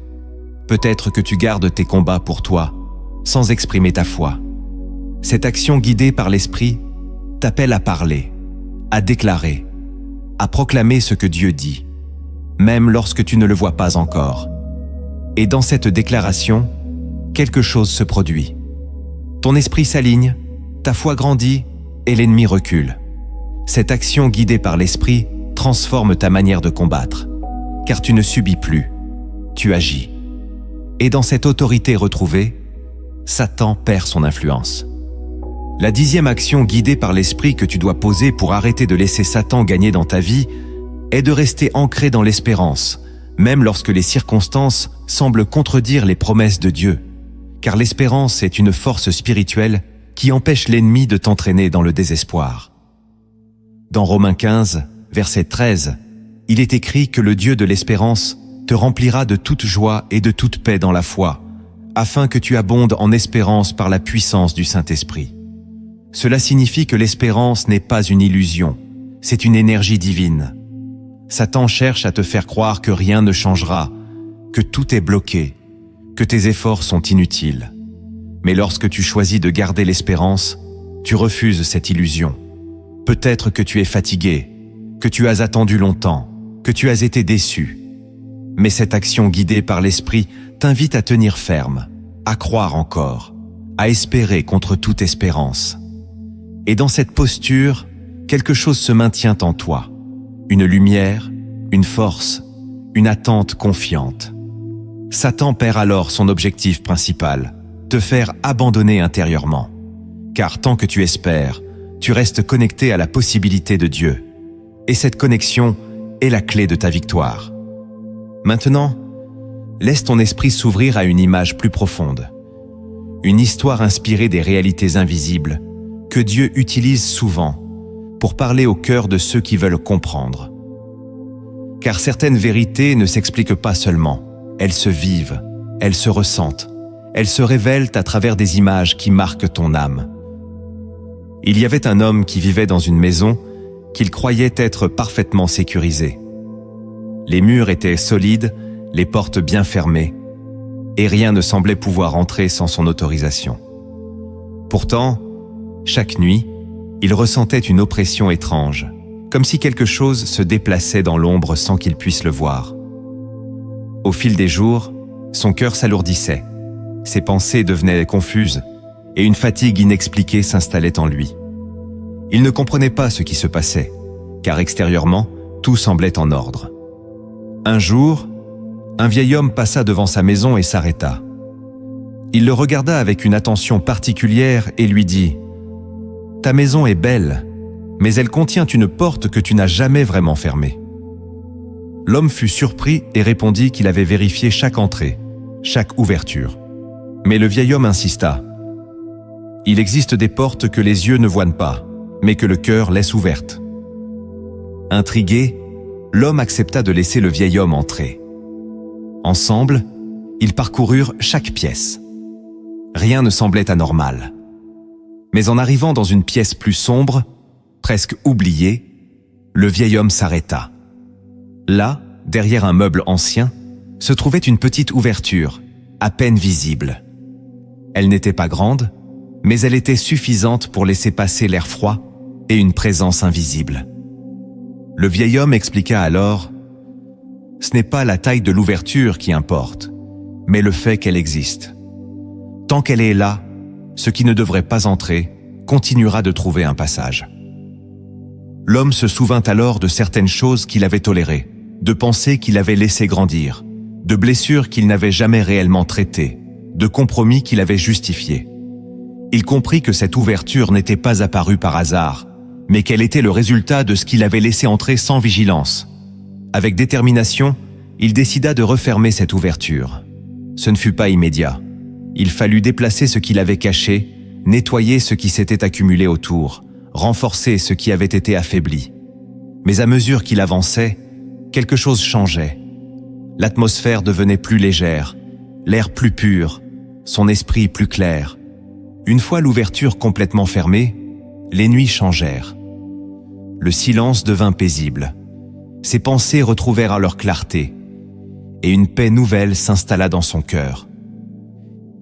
Peut-être que tu gardes tes combats pour toi, sans exprimer ta foi. Cette action guidée par l'Esprit t'appelle à parler, à déclarer, à proclamer ce que Dieu dit, même lorsque tu ne le vois pas encore. Et dans cette déclaration, quelque chose se produit. Ton esprit s'aligne, ta foi grandit et l'ennemi recule. Cette action guidée par l'Esprit transforme ta manière de combattre, car tu ne subis plus, tu agis. Et dans cette autorité retrouvée, Satan perd son influence. La 10e action guidée par l'Esprit que tu dois poser pour arrêter de laisser Satan gagner dans ta vie est de rester ancré dans l'espérance, même lorsque les circonstances semblent contredire les promesses de Dieu, car l'espérance est une force spirituelle qui empêche l'ennemi de t'entraîner dans le désespoir. Dans Romains 15, verset 13, il est écrit que le Dieu de l'espérance te remplira de toute joie et de toute paix dans la foi, afin que tu abondes en espérance par la puissance du Saint-Esprit. Cela signifie que l'espérance n'est pas une illusion, c'est une énergie divine. Satan cherche à te faire croire que rien ne changera, que tout est bloqué, que tes efforts sont inutiles. Mais lorsque tu choisis de garder l'espérance, tu refuses cette illusion. Peut-être que tu es fatigué, que tu as attendu longtemps, que tu as été déçu. Mais cette action guidée par l'Esprit t'invite à tenir ferme, à croire encore, à espérer contre toute espérance. Et dans cette posture, quelque chose se maintient en toi. Une lumière, une force, une attente confiante. Satan perd alors son objectif principal, te faire abandonner intérieurement. Car tant que tu espères, tu restes connecté à la possibilité de Dieu. Et cette connexion est la clé de ta victoire. Maintenant, laisse ton esprit s'ouvrir à une image plus profonde. Une histoire inspirée des réalités invisibles que Dieu utilise souvent pour parler au cœur de ceux qui veulent comprendre. Car certaines vérités ne s'expliquent pas seulement, elles se vivent, elles se ressentent, elles se révèlent à travers des images qui marquent ton âme. Il y avait un homme qui vivait dans une maison qu'il croyait être parfaitement sécurisée. Les murs étaient solides, les portes bien fermées, et rien ne semblait pouvoir entrer sans son autorisation. Pourtant, chaque nuit, il ressentait une oppression étrange, comme si quelque chose se déplaçait dans l'ombre sans qu'il puisse le voir. Au fil des jours, son cœur s'alourdissait, ses pensées devenaient confuses, et une fatigue inexpliquée s'installait en lui. Il ne comprenait pas ce qui se passait, car extérieurement, tout semblait en ordre. Un jour, un vieil homme passa devant sa maison et s'arrêta. Il le regarda avec une attention particulière et lui dit « Ta maison est belle, mais elle contient une porte que tu n'as jamais vraiment fermée. » L'homme fut surpris et répondit qu'il avait vérifié chaque entrée, chaque ouverture. Mais le vieil homme insista. « Il existe des portes que les yeux ne voient pas, mais que le cœur laisse ouvertes. » Intrigué, l'homme accepta de laisser le vieil homme entrer. Ensemble, ils parcoururent chaque pièce. Rien ne semblait anormal. Mais en arrivant dans une pièce plus sombre, presque oubliée, le vieil homme s'arrêta. Là, derrière un meuble ancien, se trouvait une petite ouverture, à peine visible. Elle n'était pas grande, mais elle était suffisante pour laisser passer l'air froid et une présence invisible. Le vieil homme expliqua alors « Ce n'est pas la taille de l'ouverture qui importe, mais le fait qu'elle existe. Tant qu'elle est là, ce qui ne devrait pas entrer continuera de trouver un passage. » L'homme se souvint alors de certaines choses qu'il avait tolérées, de pensées qu'il avait laissées grandir, de blessures qu'il n'avait jamais réellement traitées, de compromis qu'il avait justifiés. Il comprit que cette ouverture n'était pas apparue par hasard, mais qu'elle était le résultat de ce qu'il avait laissé entrer sans vigilance. Avec détermination, il décida de refermer cette ouverture. Ce ne fut pas immédiat. Il fallut déplacer ce qu'il avait caché, nettoyer ce qui s'était accumulé autour, renforcer ce qui avait été affaibli. Mais à mesure qu'il avançait, quelque chose changeait. L'atmosphère devenait plus légère, l'air plus pur, son esprit plus clair. Une fois l'ouverture complètement fermée, les nuits changèrent. Le silence devint paisible. Ses pensées retrouvèrent leur clarté, et une paix nouvelle s'installa dans son cœur.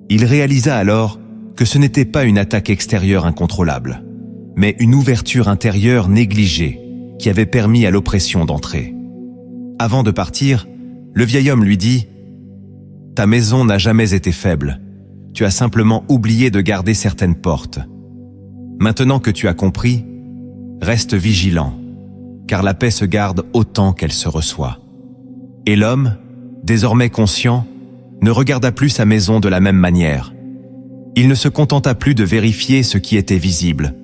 Il réalisa alors que ce n'était pas une attaque extérieure incontrôlable, mais une ouverture intérieure négligée qui avait permis à l'oppression d'entrer. Avant de partir, le vieil homme lui dit « Ta maison n'a jamais été faible. Tu as simplement oublié de garder certaines portes. Maintenant que tu as compris, reste vigilant, car la paix se garde autant qu'elle se reçoit. » Et l'homme, désormais conscient, ne regarda plus sa maison de la même manière. Il ne se contenta plus de vérifier ce qui était visible,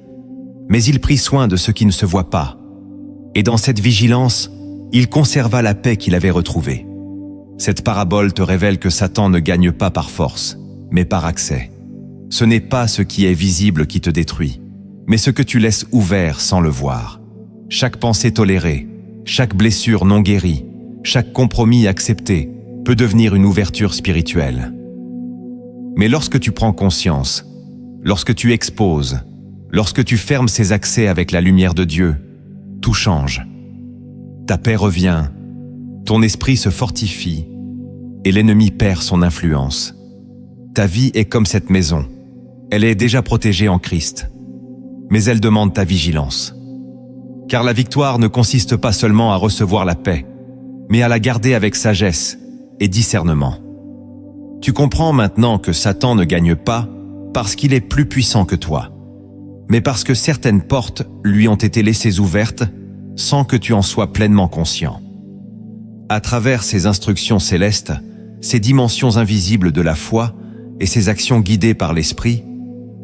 mais il prit soin de ce qui ne se voit pas. Et dans cette vigilance, il conserva la paix qu'il avait retrouvée. Cette parabole te révèle que Satan ne gagne pas par force, mais par accès. Ce n'est pas ce qui est visible qui te détruit, mais ce que tu laisses ouvert sans le voir. Chaque pensée tolérée, chaque blessure non guérie, chaque compromis accepté peut devenir une ouverture spirituelle. Mais lorsque tu prends conscience, lorsque tu exposes, lorsque tu fermes ces accès avec la lumière de Dieu, tout change. Ta paix revient, ton esprit se fortifie et l'ennemi perd son influence. Ta vie est comme cette maison. Elle est déjà protégée en Christ, mais elle demande ta vigilance. Car la victoire ne consiste pas seulement à recevoir la paix, mais à la garder avec sagesse et discernement. Tu comprends maintenant que Satan ne gagne pas parce qu'il est plus puissant que toi, mais parce que certaines portes lui ont été laissées ouvertes sans que tu en sois pleinement conscient. À travers ces instructions célestes, ces dimensions invisibles de la foi et ces actions guidées par l'Esprit,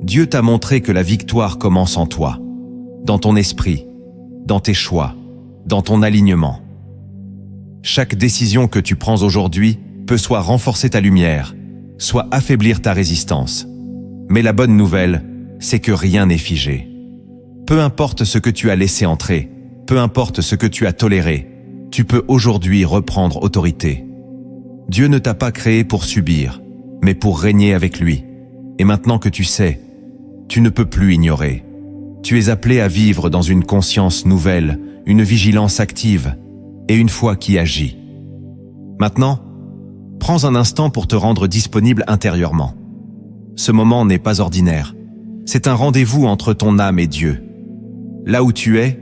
Dieu t'a montré que la victoire commence en toi, dans ton esprit, dans tes choix, dans ton alignement. Chaque décision que tu prends aujourd'hui peut soit renforcer ta lumière, soit affaiblir ta résistance. Mais la bonne nouvelle, c'est que rien n'est figé. Peu importe ce que tu as laissé entrer, peu importe ce que tu as toléré, tu peux aujourd'hui reprendre autorité. Dieu ne t'a pas créé pour subir, mais pour régner avec lui. Et maintenant que tu sais, tu ne peux plus ignorer. Tu es appelé à vivre dans une conscience nouvelle, une vigilance active et une foi qui agit. Maintenant, prends un instant pour te rendre disponible intérieurement. Ce moment n'est pas ordinaire. C'est un rendez-vous entre ton âme et Dieu. Là où tu es,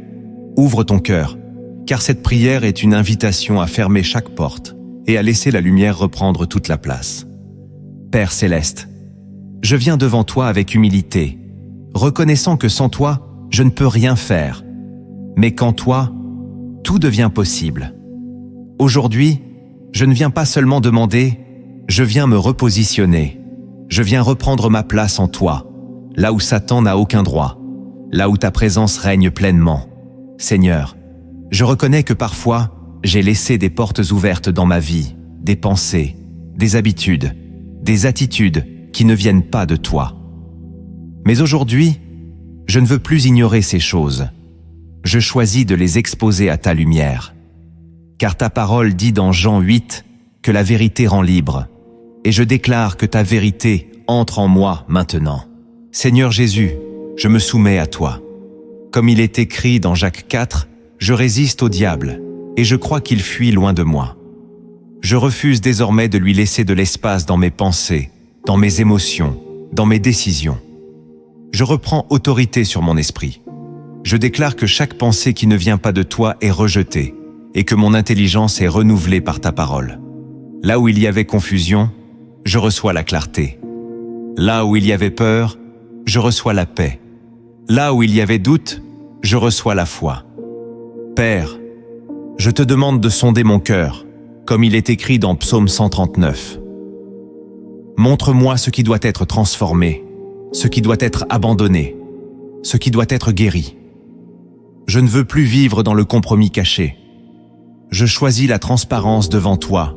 ouvre ton cœur, car cette prière est une invitation à fermer chaque porte et à laisser la lumière reprendre toute la place. Père céleste, je viens devant toi avec humilité, reconnaissant que sans toi, je ne peux rien faire, mais qu'en toi, tout devient possible. Aujourd'hui, je ne viens pas seulement demander, je viens me repositionner, je viens reprendre ma place en toi, là où Satan n'a aucun droit, là où ta présence règne pleinement. Seigneur, je reconnais que parfois, j'ai laissé des portes ouvertes dans ma vie, des pensées, des habitudes, des attitudes qui ne viennent pas de toi. Mais aujourd'hui, je ne veux plus ignorer ces choses. Je choisis de les exposer à ta lumière. Car ta parole dit dans Jean 8 que la vérité rend libre, et je déclare que ta vérité entre en moi maintenant. Seigneur Jésus, je me soumets à toi. Comme il est écrit dans Jacques 4, je résiste au diable, et je crois qu'il fuit loin de moi. Je refuse désormais de lui laisser de l'espace dans mes pensées, dans mes émotions, dans mes décisions. Je reprends autorité sur mon esprit. Je déclare que chaque pensée qui ne vient pas de toi est rejetée, et que mon intelligence est renouvelée par ta parole. Là où il y avait confusion, je reçois la clarté. Là où il y avait peur, je reçois la paix. Là où il y avait doute, je reçois la foi. Père, je te demande de sonder mon cœur, comme il est écrit dans Psaume 139. Montre-moi ce qui doit être transformé, ce qui doit être abandonné, ce qui doit être guéri. Je ne veux plus vivre dans le compromis caché. Je choisis la transparence devant toi.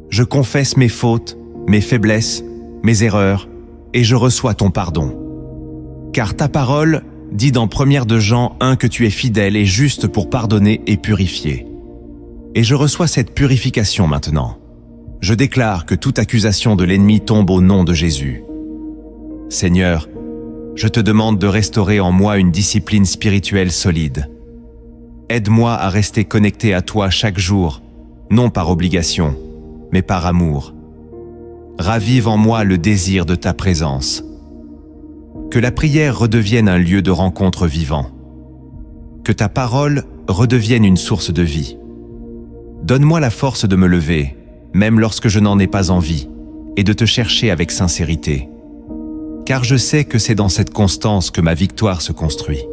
Je confesse mes fautes, mes faiblesses, mes erreurs, et je reçois ton pardon. Car ta parole dit dans 1 de Jean 1 que tu es fidèle et juste pour pardonner et purifier. Et je reçois cette purification maintenant. Je déclare que toute accusation de l'ennemi tombe au nom de Jésus. Seigneur, je te demande de restaurer en moi une discipline spirituelle solide. Aide-moi à rester connecté à toi chaque jour, non par obligation, mais par amour. Ravive en moi le désir de ta présence. Que la prière redevienne un lieu de rencontre vivant. Que ta parole redevienne une source de vie. Donne-moi la force de me lever, même lorsque je n'en ai pas envie, et de te chercher avec sincérité. Car je sais que c'est dans cette constance que ma victoire se construit.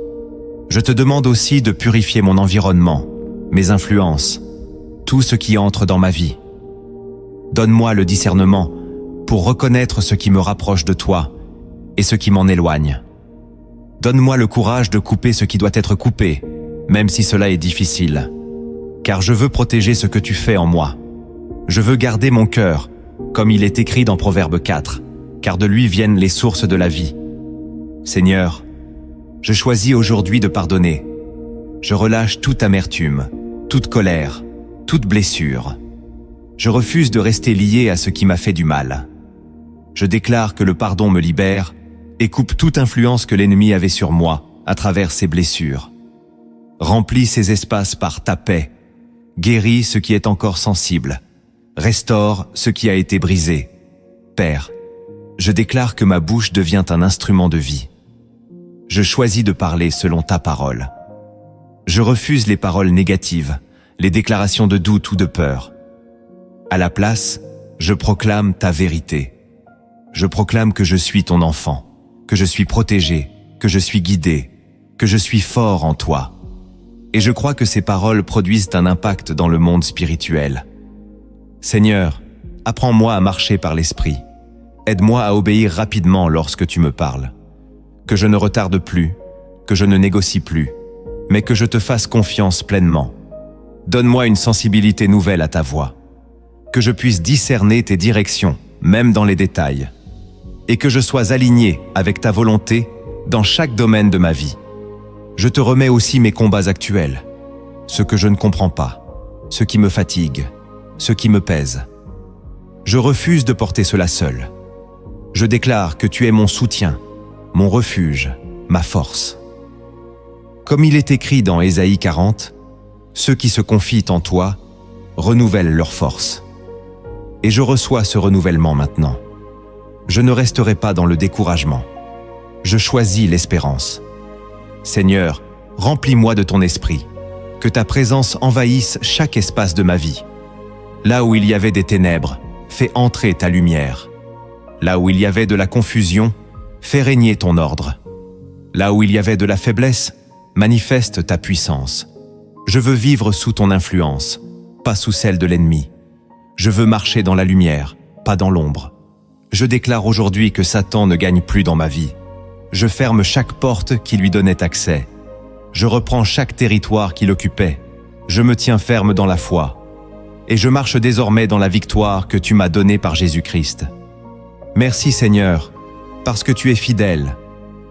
Je te demande aussi de purifier mon environnement, mes influences, tout ce qui entre dans ma vie. Donne-moi le discernement pour reconnaître ce qui me rapproche de toi et ce qui m'en éloigne. Donne-moi le courage de couper ce qui doit être coupé, même si cela est difficile. Car je veux protéger ce que tu fais en moi. Je veux garder mon cœur, comme il est écrit dans Proverbe 4, car de lui viennent les sources de la vie. Seigneur, je choisis aujourd'hui de pardonner. Je relâche toute amertume, toute colère, toute blessure. Je refuse de rester lié à ce qui m'a fait du mal. Je déclare que le pardon me libère et coupe toute influence que l'ennemi avait sur moi à travers ses blessures. Remplis ces espaces par ta paix. Guéris ce qui est encore sensible. Restaure ce qui a été brisé. Père, je déclare que ma bouche devient un instrument de vie. Je choisis de parler selon ta parole. Je refuse les paroles négatives, les déclarations de doute ou de peur. À la place, je proclame ta vérité. Je proclame que je suis ton enfant, que je suis protégé, que je suis guidé, que je suis fort en toi. Et je crois que ces paroles produisent un impact dans le monde spirituel. Seigneur, apprends-moi à marcher par l'esprit. Aide-moi à obéir rapidement lorsque tu me parles. Que je ne retarde plus, que je ne négocie plus, mais que je te fasse confiance pleinement. Donne-moi une sensibilité nouvelle à ta voix. Que je puisse discerner tes directions, même dans les détails. Et que je sois aligné avec ta volonté dans chaque domaine de ma vie. Je te remets aussi mes combats actuels, ce que je ne comprends pas, ce qui me fatigue, ce qui me pèse. Je refuse de porter cela seul. Je déclare que tu es mon soutien, mon refuge, ma force. Comme il est écrit dans Ésaïe 40, ceux qui se confient en toi renouvellent leur force. Et je reçois ce renouvellement maintenant. Je ne resterai pas dans le découragement. Je choisis l'espérance. Seigneur, remplis-moi de ton esprit, que ta présence envahisse chaque espace de ma vie. Là où il y avait des ténèbres, fais entrer ta lumière. Là où il y avait de la confusion, fais régner ton ordre. Là où il y avait de la faiblesse, manifeste ta puissance. Je veux vivre sous ton influence, pas sous celle de l'ennemi. Je veux marcher dans la lumière, pas dans l'ombre. Je déclare aujourd'hui que Satan ne gagne plus dans ma vie. Je ferme chaque porte qui lui donnait accès. Je reprends chaque territoire qu'il occupait. Je me tiens ferme dans la foi. Et je marche désormais dans la victoire que tu m'as donnée par Jésus-Christ. Merci Seigneur, parce que tu es fidèle.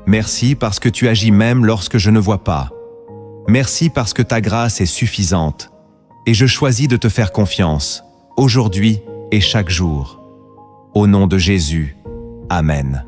Merci parce que tu agis même lorsque je ne vois pas. Merci parce que ta grâce est suffisante. Et je choisis de te faire confiance, aujourd'hui et chaque jour. Au nom de Jésus, Amen.